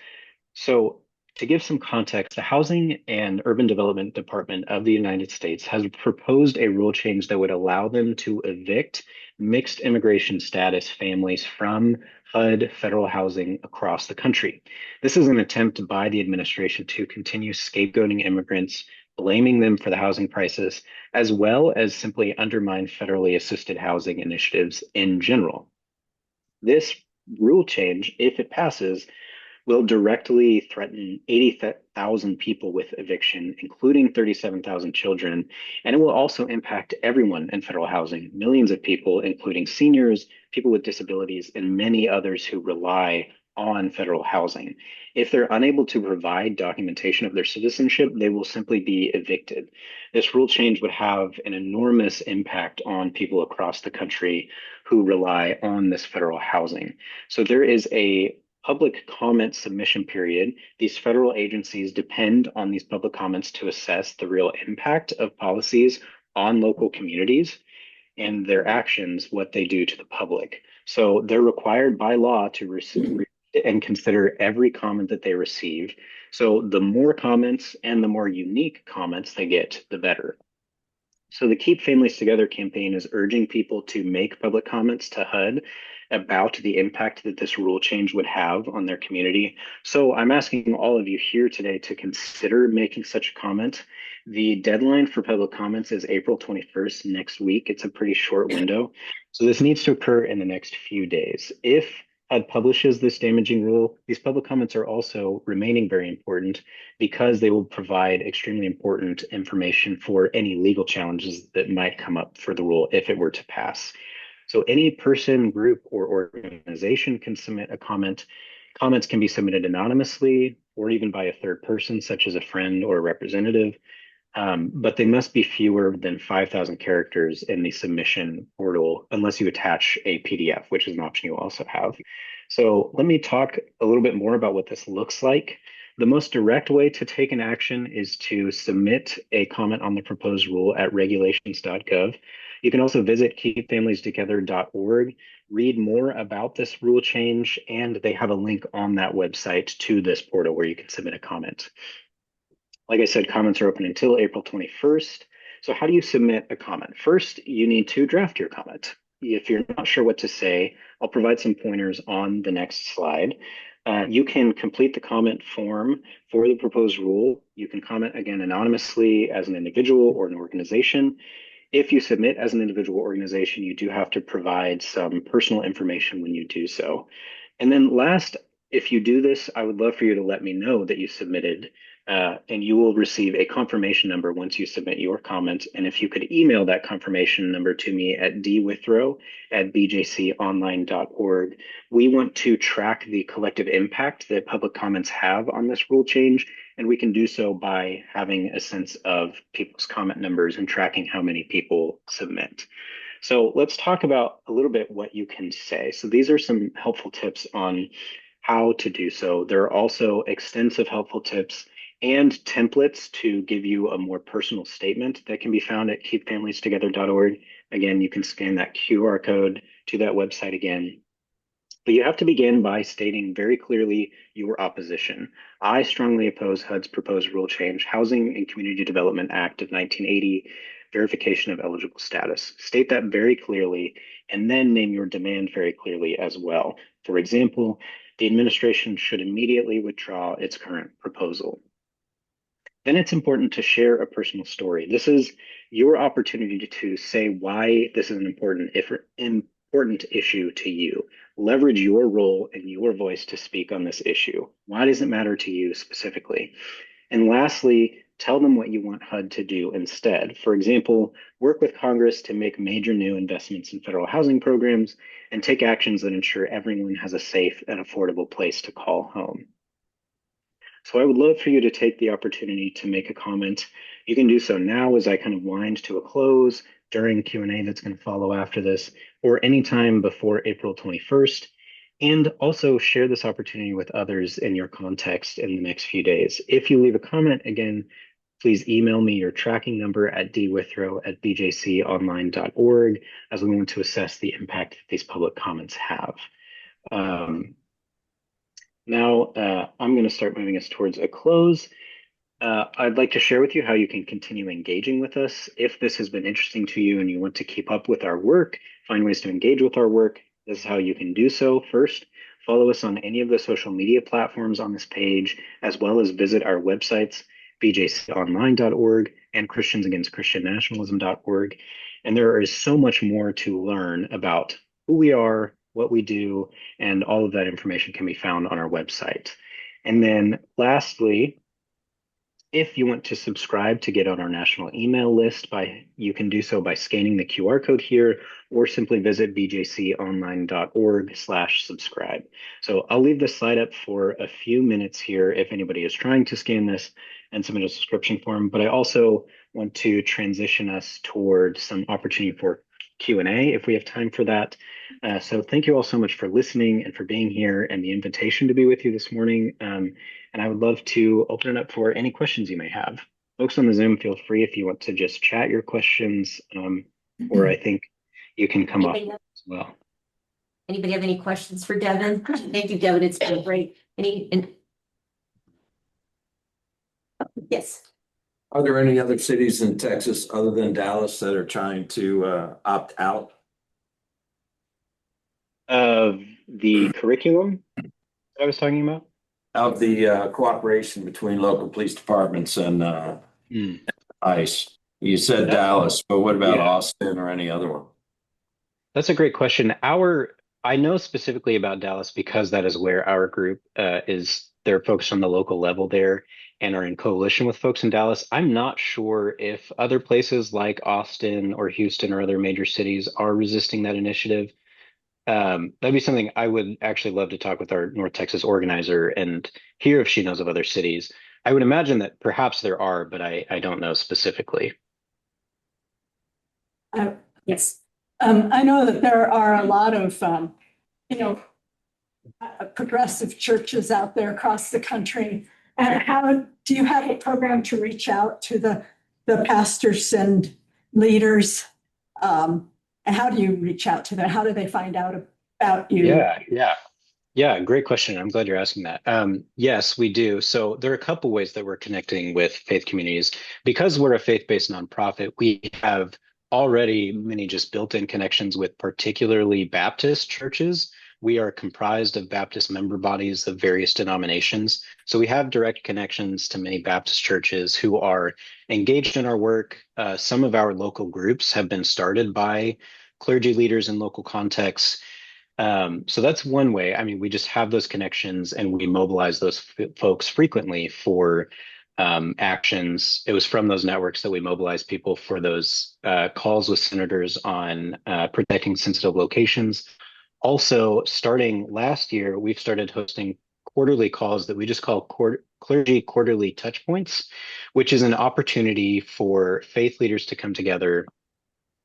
So to give some context, the Housing and Urban Development Department of the United States has proposed a rule change that would allow them to evict mixed immigration status families from HUD federal housing across the country. This is an attempt by the administration to continue scapegoating immigrants, blaming them for the housing crisis, as well as simply undermine federally assisted housing initiatives in general. This rule change, if it passes, will directly threaten 80,000 people with eviction, including 37,000 children, and it will also impact everyone in federal housing, millions of people, including seniors, people with disabilities, and many others who rely on federal housing. If they're unable to provide documentation of their citizenship, they will simply be evicted. This rule change would have an enormous impact on people across the country who rely on this federal housing. So there is a public comment submission period. These federal agencies depend on these public comments to assess the real impact of policies on local communities and their actions, what they do to the public. So they're required by law to receive and consider every comment that they receive. So the more comments and the more unique comments they get, the better. So the Keep Families Together campaign is urging people to make public comments to HUD about the impact that this rule change would have on their community. So I'm asking all of you here today to consider making such a comment. The deadline for public comments is April 21st, next week. It's a pretty short window. So this needs to occur in the next few days. If HUD publishes this damaging rule, these public comments are also remaining very important because they will provide extremely important information for any legal challenges that might come up for the rule if it were to pass. So any person, group, or organization can submit a comment. Comments can be submitted anonymously or even by a third person, such as a friend or a representative. But they must be fewer than 5,000 characters in the submission portal unless you attach a PDF, which is an option you also have. So let me talk a little bit more about what this looks like. The most direct way to take an action is to submit a comment on the proposed rule at regulations.gov. You can also visit keepfamilies.together.org, read more about this rule change, and they have a link on that website to this portal where you can submit a comment. Like I said, comments are open until April 21st. So how do you submit a comment? First, you need to draft your comment. If you're not sure what to say, I'll provide some pointers on the next slide. You can complete the comment form for the proposed rule. You can comment again anonymously as an individual or an organization. If you submit as an individual organization, you do have to provide some personal information when you do so. And then last, if you do this, I would love for you to let me know that you submitted, and you will receive a confirmation number once you submit your comment. And if you could email that confirmation number to me at dwithrow@bjconline.org. We want to track the collective impact that public comments have on this rule change, and we can do so by having a sense of people's comment numbers and tracking how many people submit. So let's talk about a little bit what you can say. So these are some helpful tips on how to do so. There are also extensive helpful tips and templates to give you a more personal statement that can be found at keepfamilies.together.org. Again, you can scan that QR code to that website again. But you have to begin by stating very clearly your opposition. I strongly oppose HUD's proposed rule change, Housing and Community Development Act of 1980, verification of eligible status. State that very clearly, and then name your demand very clearly as well. For example, the administration should immediately withdraw its current proposal. Then it's important to share a personal story. This is your opportunity to say why this is an important issue to you. Leverage your role and your voice to speak on this issue. Why does it matter to you specifically? And lastly, tell them what you want HUD to do instead. For example, work with Congress to make major new investments in federal housing programs and take actions that ensure everyone has a safe and affordable place to call home. So I would love for you to take the opportunity to make a comment. You can do so now as I kind of wind to a close, during Q&A that's going to follow after this, or anytime before April 21st. And also share this opportunity with others in your context in the next few days. If you leave a comment, again, please email me your tracking number at dwithrow@bjconline.org, as we want to assess the impact that these public comments have. Now, I'm going to start moving us towards a close. I'd like to share with you how you can continue engaging with us. If this has been interesting to you and you want to keep up with our work, find ways to engage with our work, this is how you can do so. First, follow us on any of the social media platforms on this page, as well as visit our websites, bjconline.org and christiansagainstchristiannationalism.org. And there is so much more to learn about who we are, what we do, and all of that information can be found on our website. And then lastly, if you want to subscribe to get on our national email list, you can do so by scanning the QR code here, or simply visit bjconline.org/subscribe. So I'll leave this slide up for a few minutes here if anybody is trying to scan this and submit a subscription form, but I also want to transition us toward some opportunity for Q&A if we have time for that. So thank you all so much for listening and for being here and the invitation to be with you this morning. And I would love to open it up for any questions you may have. Folks on the Zoom, feel free if you want to just chat your questions, or I think you can come up as well. Anybody have any questions for Devin? Thank you, Devin. It's been great. Yes. Are there any other cities in Texas other than Dallas that are trying to opt out? Of the curriculum that I was talking about? Of the cooperation between local police departments and Hmm. ICE. You said Dallas, but what about Yeah. Austin or any other one? That's a great question. I know specifically about Dallas because that is where our group they're focused on the local level there and are in coalition with folks in Dallas. I'm not sure if other places like Austin or Houston or other major cities are resisting that initiative. That'd be something I would actually love to talk with our North Texas organizer and hear if she knows of other cities. I would imagine that perhaps there are, but I don't know specifically. Yes. I know that there are a lot of, you know, progressive churches out there across the country. And how do you have a program to reach out to the pastors and leaders? And how do you reach out to them? How do they find out about you? Yeah, great question. I'm glad you're asking that. Yes, we do. So there are a couple ways that we're connecting with faith communities. Because we're a faith-based nonprofit, we have already many just built-in connections with particularly Baptist churches. We are comprised of Baptist member bodies of various denominations. So we have direct connections to many Baptist churches who are engaged in our work. Some of our local groups have been started by clergy leaders in local contexts. So that's one way. I mean, we just have those connections and we mobilize those folks frequently for actions. It was from those networks that we mobilized people for those calls with senators on protecting sensitive locations. Also, starting last year, we've started hosting quarterly calls that we just call clergy quarterly touch points, which is an opportunity for faith leaders to come together.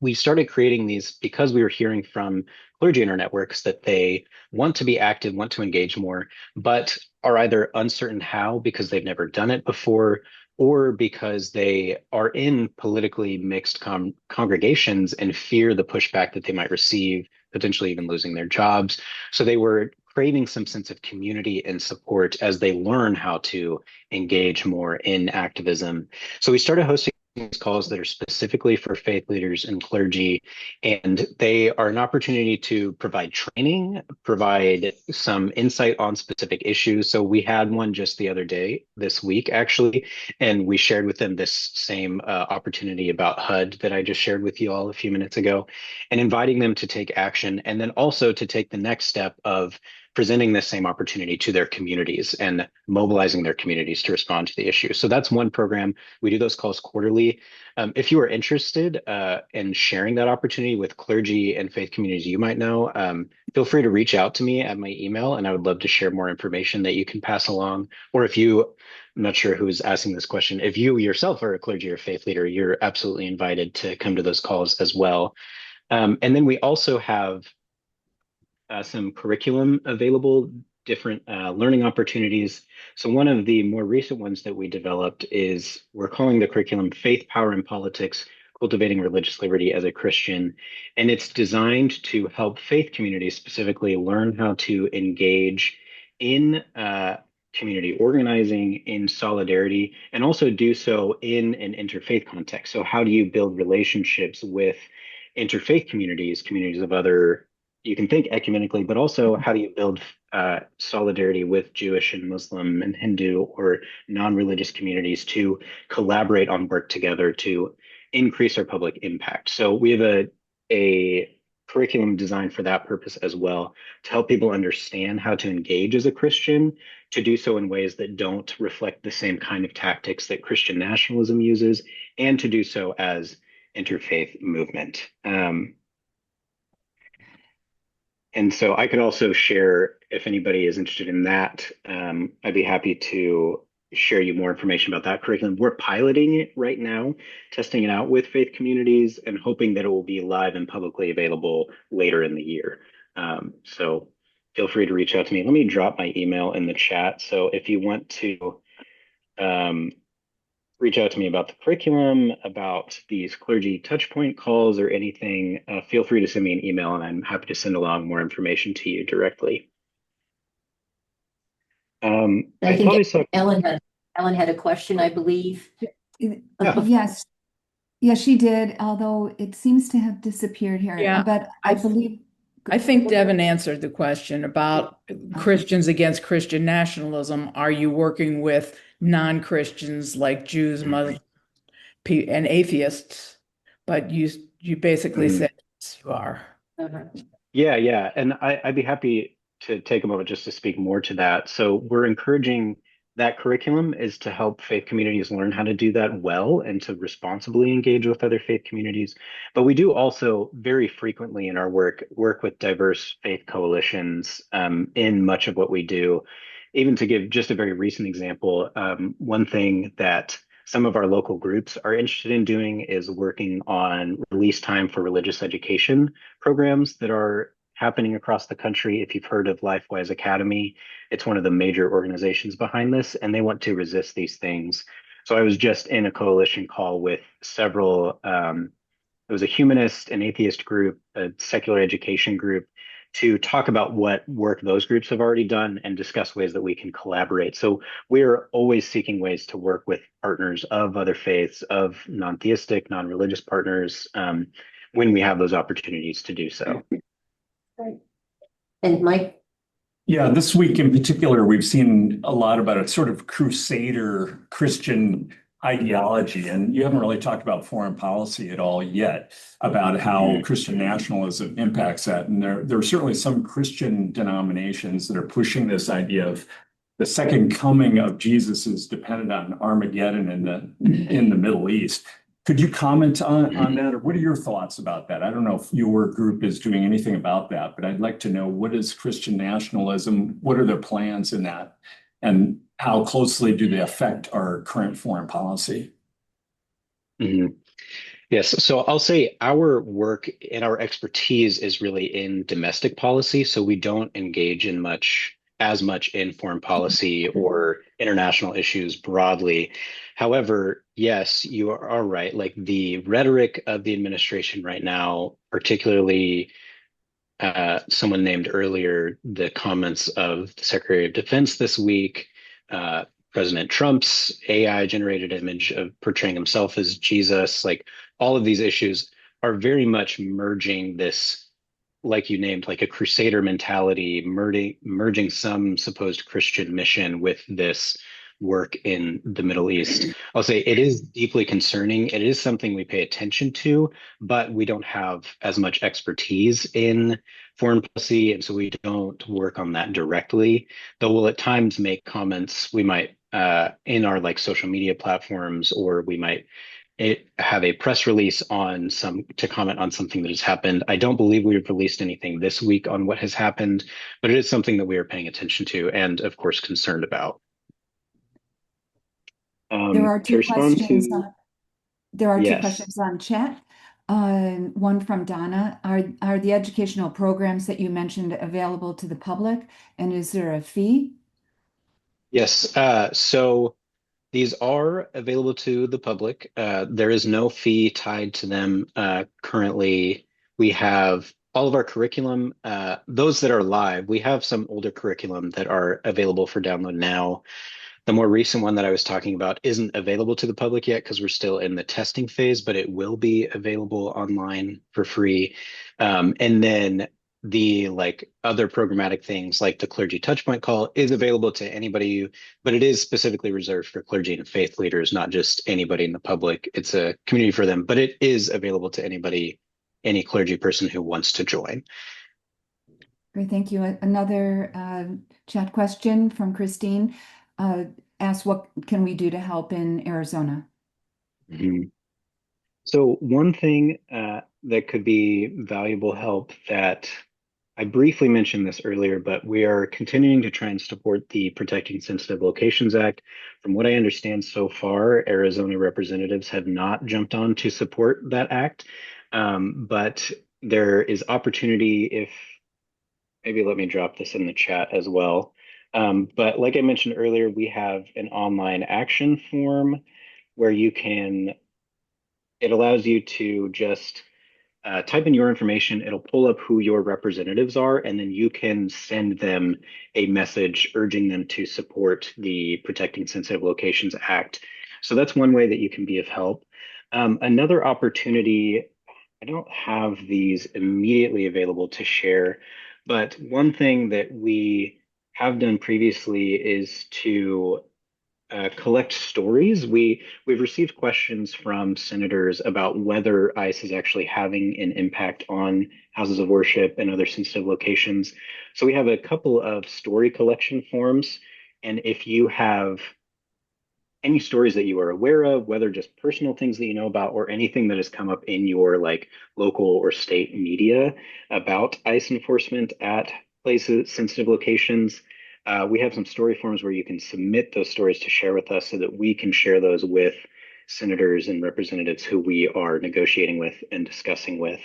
We started creating these because we were hearing from clergy in our networks that they want to be active, want to engage more, but are either uncertain how because they've never done it before, or because they are in politically mixed congregations and fear the pushback that they might receive, potentially even losing their jobs. So they were craving some sense of community and support as they learn how to engage more in activism. So we started hosting these calls that are specifically for faith leaders and clergy, and they are an opportunity to provide training, provide some insight on specific issues. So we had one just the other day, this week actually, and we shared with them this same opportunity about HUD that I just shared with you all a few minutes ago, and inviting them to take action, and then also to take the next step of presenting this same opportunity to their communities and mobilizing their communities to respond to the issue. So that's one program. We do those calls quarterly. If you are interested in sharing that opportunity with clergy and faith communities you might know, feel free to reach out to me at my email, and I would love to share more information that you can pass along. Or if you, I'm not sure who's asking this question, if you yourself are a clergy or faith leader, you're absolutely invited to come to those calls as well. And then we also have some curriculum available, different learning opportunities. So one of the more recent ones that we developed is we're calling the curriculum Faith, Power, and Politics, Cultivating Religious Liberty as a Christian. And it's designed to help faith communities specifically learn how to engage in community organizing, in solidarity, and also do so in an interfaith context. So how do you build relationships with interfaith communities, communities of other, you can think ecumenically, but also how do you build solidarity with Jewish and Muslim and Hindu or non-religious communities to collaborate on work together to increase our public impact. So we have a curriculum designed for that purpose as well, to help people understand how to engage as a Christian, to do so in ways that don't reflect the same kind of tactics that Christian nationalism uses, and to do so as interfaith movement. And so I could also share, if anybody is interested in that, I'd be happy to share you more information about that curriculum. We're piloting it right now, testing it out with faith communities and hoping that it will be live and publicly available later in the year. So feel free to reach out to me. Let me drop my email in the chat. So if you want to reach out to me about the curriculum, about these clergy touchpoint calls or anything, feel free to send me an email and I'm happy to send along more information to you directly. I think Ellen had a question, I believe. Yes. Yeah, she did, although it seems to have disappeared here. Yeah, But I believe I think Devin answered the question about Christians against Christian nationalism. Are you working with non-Christians like Jews, Muslims, and atheists? But you basically said yes, you are. Yeah. And I'd be happy to take a moment just to speak more to that. So we're encouraging that curriculum is to help faith communities learn how to do that well and to responsibly engage with other faith communities. But we do also very frequently in our work with diverse faith coalitions in much of what we do. Even to give just a very recent example, one thing that some of our local groups are interested in doing is working on release time for religious education programs that are happening across the country. If you've heard of LifeWise Academy, it's one of the major organizations behind this, and they want to resist these things. So I was just in a coalition call with several, it was a humanist and atheist group, a secular education group, to talk about what work those groups have already done and discuss ways that we can collaborate. So we're always seeking ways to work with partners of other faiths, of non-theistic, non-religious partners, when we have those opportunities to do so. And Mike? Yeah, this week in particular, we've seen a lot about a sort of crusader Christian ideology, and you haven't really talked about foreign policy at all yet, about how Christian nationalism impacts that. And there are certainly some Christian denominations that are pushing this idea of the second coming of Jesus is dependent on Armageddon in the Middle East. Could you comment on that, or what are your thoughts about that? I don't know if your group is doing anything about that, but I'd like to know, what is Christian nationalism? What are their plans in that? And how closely do they affect our current foreign policy? Yes, so I'll say our work and our expertise is really in domestic policy, so we don't engage in as much in foreign policy or international issues broadly. However, yes, you are right. Like the rhetoric of the administration right now, particularly someone named earlier the comments of the Secretary of Defense this week, President Trump's AI generated image of portraying himself as Jesus, like all of these issues are very much merging this, like you named, like a crusader mentality, merging some supposed Christian mission with this work in the Middle East. I'll say it is deeply concerning. It is something we pay attention to, but we don't have as much expertise in foreign policy, and so we don't work on that directly. Though we'll at times make comments. We might in our like social media platforms, or we might have a press release to comment on something that has happened. I don't believe we've released anything this week on what has happened, but it is something that we are paying attention to and, of course, concerned about. There are two questions. There are two Yes. questions on chat. One from Donna. Are the educational programs that you mentioned available to the public, and is there a fee? Yes. So these are available to the public. There is no fee tied to them currently. We have all of our curriculum, those that are live. We have some older curriculum that are available for download now. The more recent one that I was talking about isn't available to the public yet because we're still in the testing phase, but it will be available online for free. And then the like other programmatic things like the clergy touchpoint call is available to anybody, but it is specifically reserved for clergy and faith leaders, not just anybody in the public. It's a community for them, but it is available to anybody, any clergy person who wants to join. Great, thank you. Another chat question from Christine. Ask what can we do to help in Arizona? So one thing that could be valuable help that I briefly mentioned this earlier, but we are continuing to try and support the Protecting Sensitive Locations Act. From what I understand so far, Arizona representatives have not jumped on to support that act, but there is opportunity if, maybe let me drop this in the chat as well. But like I mentioned earlier, we have an online action form where it allows you to just type in your information. It'll pull up who your representatives are, and then you can send them a message urging them to support the Protecting Sensitive Locations Act. So that's one way that you can be of help. Another opportunity I don't have these immediately available to share, but one thing that we have done previously is to collect stories. We've received questions from senators about whether ICE is actually having an impact on houses of worship and other sensitive locations. So we have a couple of story collection forms, and if you have any stories that you are aware of, whether just personal things that you know about or anything that has come up in your like local or state media about ICE enforcement at places, sensitive locations. We have some story forms where you can submit those stories to share with us so that we can share those with senators and representatives who we are negotiating with and discussing with.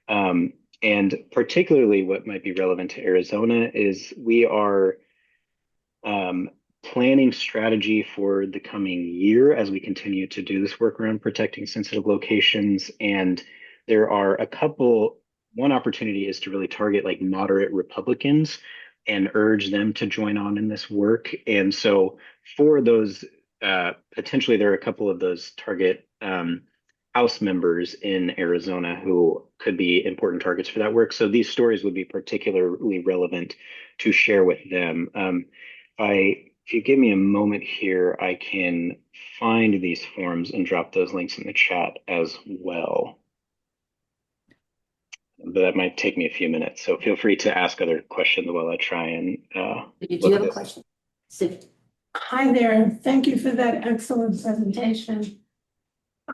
And particularly what might be relevant to Arizona is we are planning strategy for the coming year as we continue to do this work around protecting sensitive locations. And there are one opportunity is to really target like moderate Republicans and urge them to join on in this work. And so for those, potentially there are a couple of those target House members in Arizona who could be important targets for that work. So these stories would be particularly relevant to share with them. If you give me a moment here, I can find these forms and drop those links in the chat as well. But that might take me a few minutes, so feel free to ask other questions while I try and Did you have a question? Sue. Hi there. Thank you for that excellent presentation.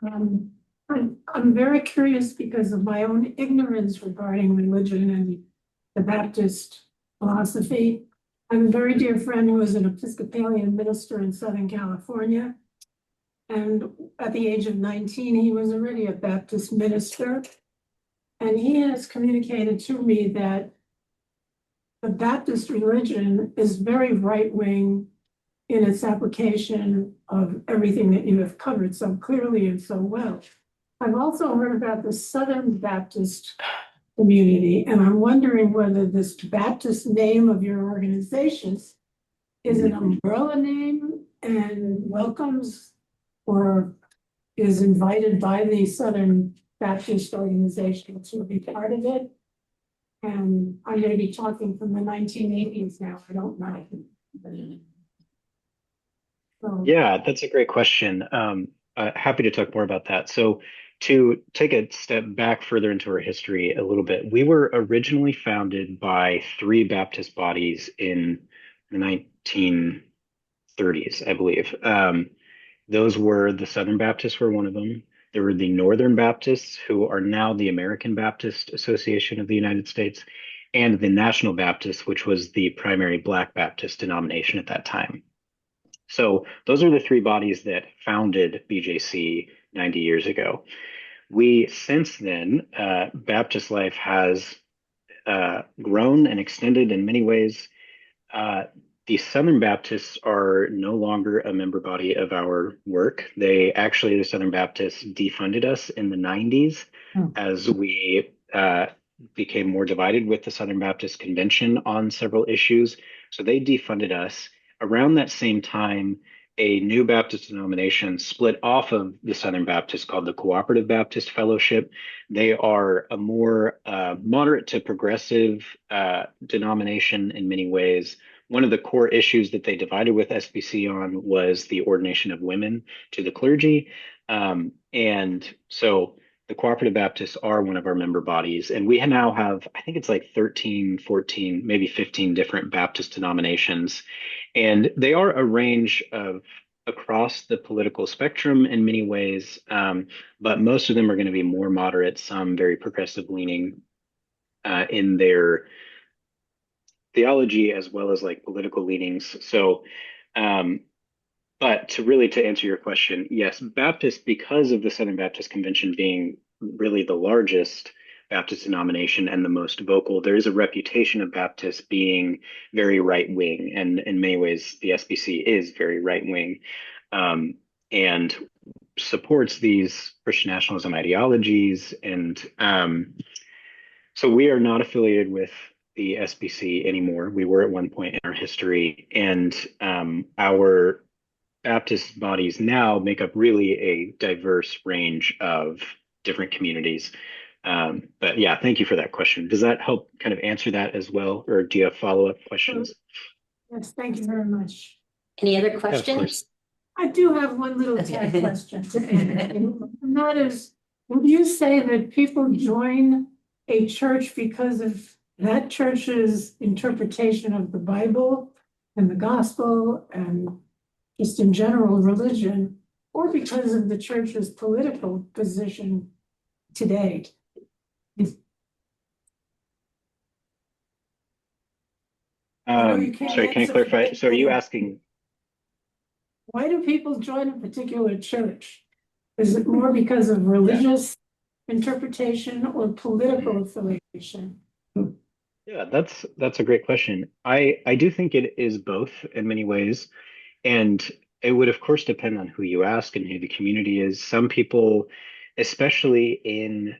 I'm very curious because of my own ignorance regarding religion and the Baptist philosophy. I have a very dear friend who is an Episcopalian minister in Southern California. And at the age of 19, he was already a Baptist minister. And he has communicated to me that the Baptist religion is very right-wing in its application of everything that you have covered so clearly and so well. I've also heard about the Southern Baptist community, and I'm wondering whether this Baptist name of your organizations is an umbrella name and welcomes or is invited by the Southern Baptist organization to be part of it. And I'm going to be talking from the 1980s now. I don't know. So, Yeah, that's a great question. Happy to talk more about that. So to take a step back further into our history a little bit, we were originally founded by three Baptist bodies in the 1930s, I believe. Those were the Southern Baptists were one of them. There were the Northern Baptists, who are now the American Baptist Association of the United States, and the National Baptists, which was the primary Black Baptist denomination at that time. So those are the three bodies that founded BJC 90 years ago. We, since then, Baptist life has grown and extended in many ways. The Southern Baptists are no longer a member body of our work. The Southern Baptists defunded us in the 90s as we became more divided with the Southern Baptist Convention on several issues. So they defunded us. Around that same time, a new Baptist denomination split off of the Southern Baptist called the Cooperative Baptist Fellowship. They are a more moderate to progressive denomination in many ways. One of the core issues that they divided with SBC on was the ordination of women to the clergy. And so the Cooperative Baptists are one of our member bodies. And we now have, I think it's like 13, 14, maybe 15 different Baptist denominations. And they are a range of across the political spectrum in many ways, but most of them are going to be more moderate, some very progressive leaning in their theology as well as like political leanings. So, but to answer your question, yes, Baptist, because of the Southern Baptist Convention being really the largest Baptist denomination and the most vocal, there is a reputation of Baptists being very right wing, and in many ways, the SBC is very right wing, and supports these Christian nationalism ideologies. And so we are not affiliated with the SBC anymore. We were at one point in our history, and our Baptist bodies now make up really a diverse range of different communities. But yeah, thank you for that question. Does that help kind of answer that as well? Or do you have follow-up questions? Yes, thank you very much. Any other Yeah, of questions? course. I do have one little tag question to add, and that is, would you say that people join a church because of that church's interpretation of the Bible and the gospel and just in general religion, or because of the church's political position today? You can't Sorry, can I answer clarify? for So are you people. asking? Why do people join a particular church? Is it more because of religious interpretation or political affiliation? Yeah, that's a great question. I do think it is both in many ways. And it would, of course, depend on who you ask and who the community is. Some people, especially in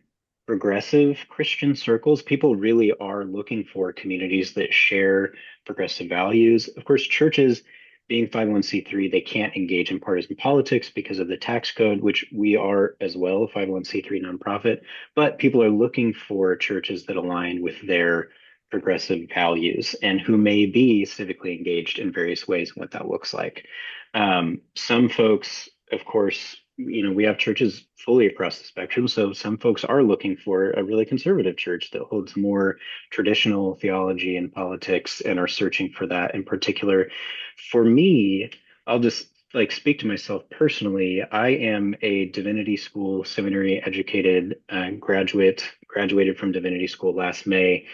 progressive Christian circles, people really are looking for communities that share progressive values. Of course, churches, being 501(c)(3), they can't engage in partisan politics because of the tax code, which we are as well, a 501(c)(3) nonprofit. But people are looking for churches that align with their progressive values and who may be civically engaged in various ways and what that looks like. Some folks, of course, we have churches fully across the spectrum. So some folks are looking for a really conservative church that holds more traditional theology and politics and are searching for that in particular. For me, I'll just like speak to myself personally. I am a divinity school seminary educated graduated from divinity school last May.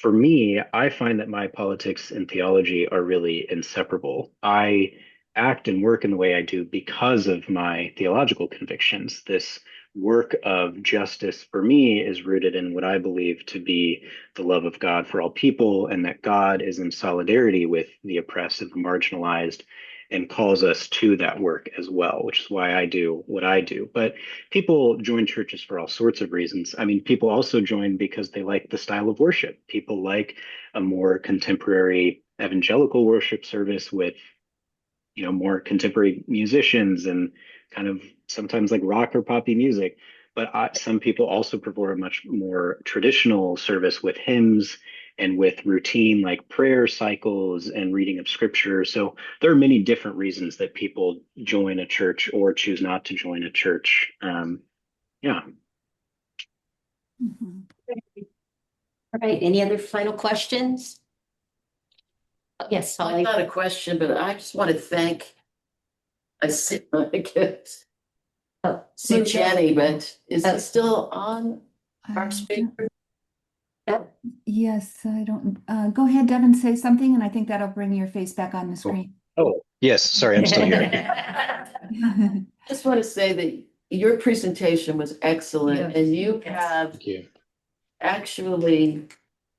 For me, I find that my politics and theology are really inseparable. I act and work in the way I do because of my theological convictions. This work of justice for me is rooted in what I believe to be the love of God for all people, and that God is in solidarity with the oppressed and the marginalized and calls us to that work as well, which is why I do what I do. But people join churches for all sorts of reasons. I mean, people also join because they like the style of worship. People like a more contemporary evangelical worship service with more contemporary musicians and kind of sometimes like rock or poppy music. But some people also prefer a much more traditional service with hymns and with routine like prayer cycles and reading of scripture. So there are many different reasons that people join a church or choose not to join a church. Yeah. All right, any other final questions? Yes, Holly. Not a question, but I just want to thank. I see Jenny, but is it still on our speaker? Yes, I don't, go ahead, Devin, say something, and I think that'll bring your face back on the screen. Oh, yes. Sorry, I'm still here. Just want to say that your presentation was excellent, and you have Thank you. actually,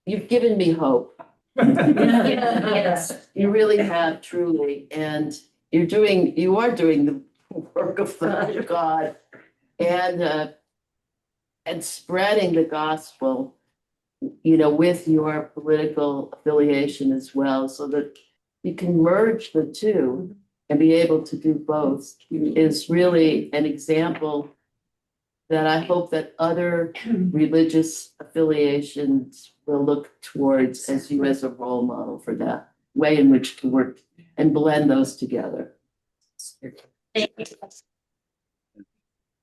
you've given me hope. Yes. You really have, truly, and you are doing the work of God and spreading the gospel, with your political affiliation as well, so that you can merge the two and be able to do both is really an example that I hope that other religious affiliations will look towards as you as a role model for that way in which to work and blend those together. Thank you.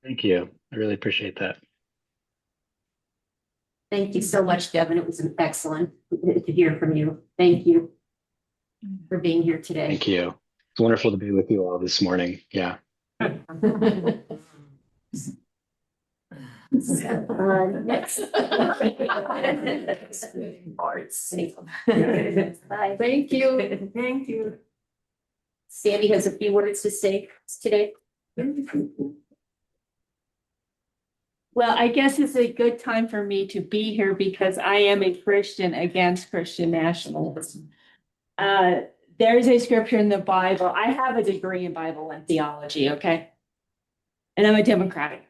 Thank you. I really appreciate that. Thank you so much, Devin. It was excellent to hear from you. Thank you for being here today. Thank you. It's wonderful to be with you all this morning. Yeah. Next. Bye. Thank you. Thank you. Sandy has a few words to say today. Well, I guess it's a good time for me to be here because I am a Christian against Christian nationalism. There's a scripture in the Bible. I have a degree in Bible and theology, okay? And I'm a Democrat.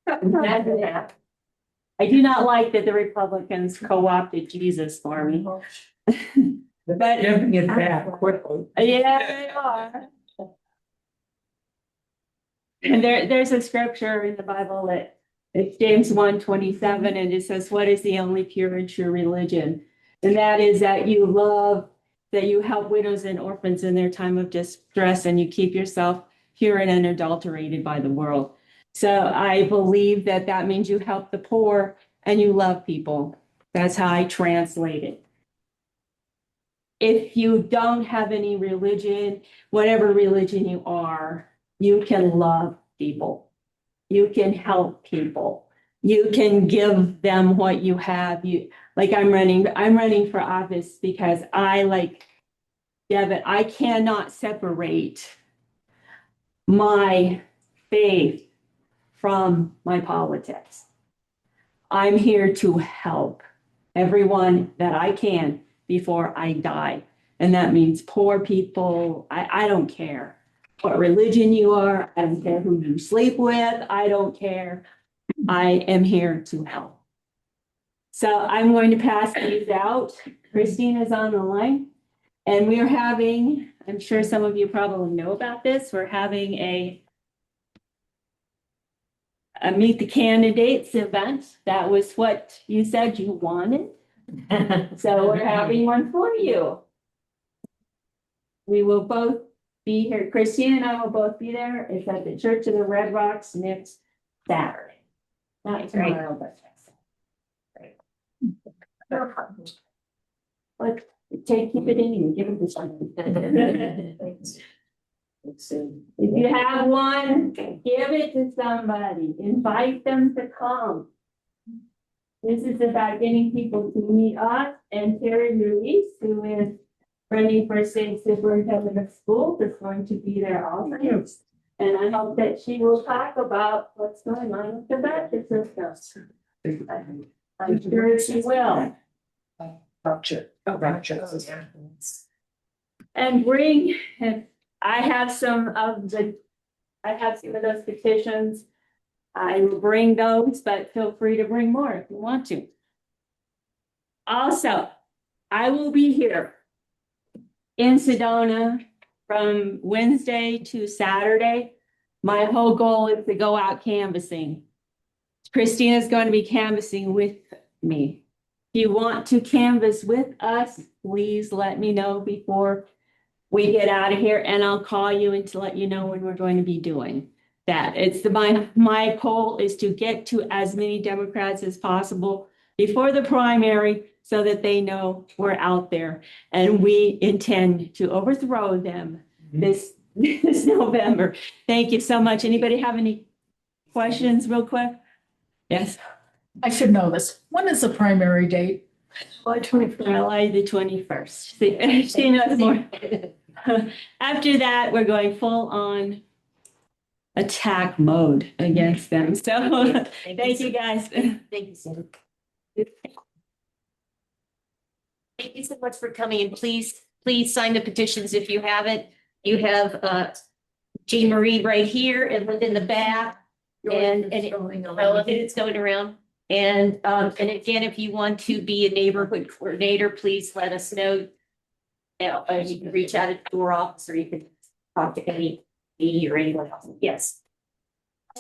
I do not like that the Republicans co-opted Jesus for me. But Giving it back quickly. yeah, they are. And there's a scripture in the Bible that It's James 1:27, and it says, what is the only pure and true religion? And that is that you love, that you help widows and orphans in their time of distress, and you keep yourself pure and unadulterated by the world. So I believe that that means you help the poor and you love people. That's how I translate it. If you don't have any religion, whatever religion you are, you can love people. You can help people. You can give them what you have. I'm running for office because I, like Devin, I cannot separate my faith from my politics. I'm here to help everyone that I can before I die. And that means poor people. I don't care what religion you are. I don't care who you sleep with. I don't care. I am here to help. So I'm going to pass these out. Christine is on the line. And we are having, I'm sure some of you probably know about this, we're having a Meet the Candidates event. That was what you said you wanted. So we're having one for you. We will both be here. Christine and I will both be there. It's at the Church of the Red Rocks next Saturday. Not tomorrow, but next Saturday. Let's keep it in and give it to someone. If you have one, give it to somebody. Invite them to come. This is about getting people to meet us and Terry Ruiz, who is running for state superintendent of schools, is going to be there also. And I hope that she will talk about what's going on with the Baptist system. I'm sure she will. And bring, I have some of those petitions. I will bring those, but feel free to bring more if you want to. Also, I will be here in Sedona from Wednesday to Saturday. My whole goal is to go out canvassing. Christina's going to be canvassing with me. If you want to canvass with us, please let me know before we get out of here, and I'll call you and to let you know when we're going to be doing that. It's my goal is to get to as many Democrats as possible before the primary so that they know we're out there and we intend to overthrow them this November. Thank you so much. Anybody have any questions real quick? Yes. I should know this. When is the primary date? July 21st. She knows more. After that, we're going full on attack mode against them. So thank you guys. Thank you, Sarah. Thank you so much for coming, and please sign the petitions if you haven't. You have Jean Marie right here and Linda in the back, and it's going around. And again, if you want to be a neighborhood coordinator, please let us know. You can reach out at the DORR office, or you can talk to me or anyone else. Yes.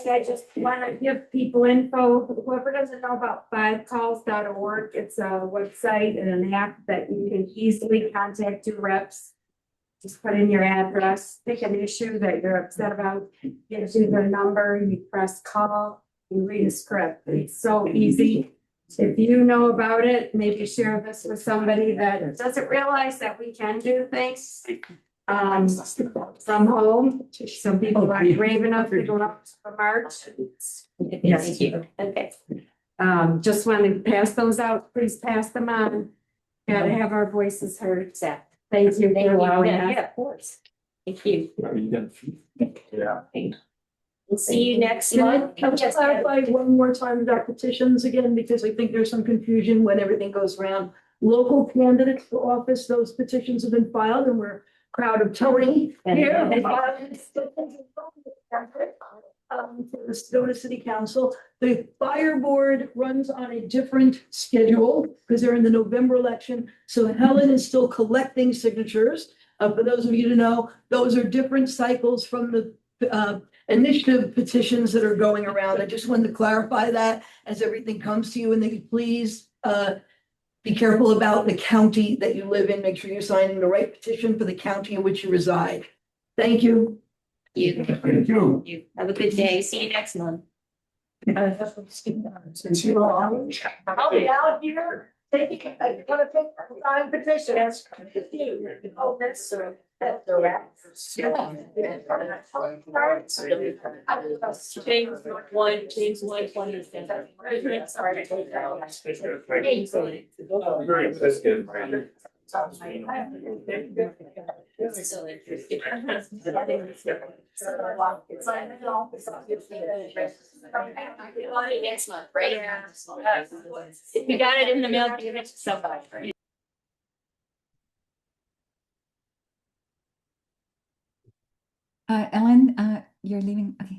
I just want to give people info. Whoever doesn't know about 5calls.org, it's a website and an app that you can easily contact two reps. Just put in your address, pick an issue that you're upset about, gives you the number, you press call, you read a script. It's so easy. If you know about it, maybe share this with somebody that doesn't realize that we can do things from home. Some people are brave enough to go up for March. Yes. Okay. Just want to pass those out, please pass them on. Gotta have our voices heard. Thank you. Thank you. Yeah, of course. Thank you. Yeah. We'll see you next Can month. I just clarify one more time about petitions again, because I think there's some confusion when everything goes around. Local candidates for office, those petitions have been filed, and we're proud of Tony here. For the Sedona City Council. The fire board runs on a different schedule because they're in the November election. So Helen is still collecting signatures. For those of you to know, those are different cycles from the initiative petitions that are going around. I just wanted to clarify that as everything comes to you, and then you please be careful about the county that you live in. Make sure you're signing the right petition for the county in which you reside. Thank you. Thank you. You have a good day. See you next month. I'll be out here taking, I'm gonna take time petitions. Oh, that's the rap. James one, 20. Sorry. That's good. Next month, right? If you got it in the mail, give it to somebody. Ellen, you're leaving, okay.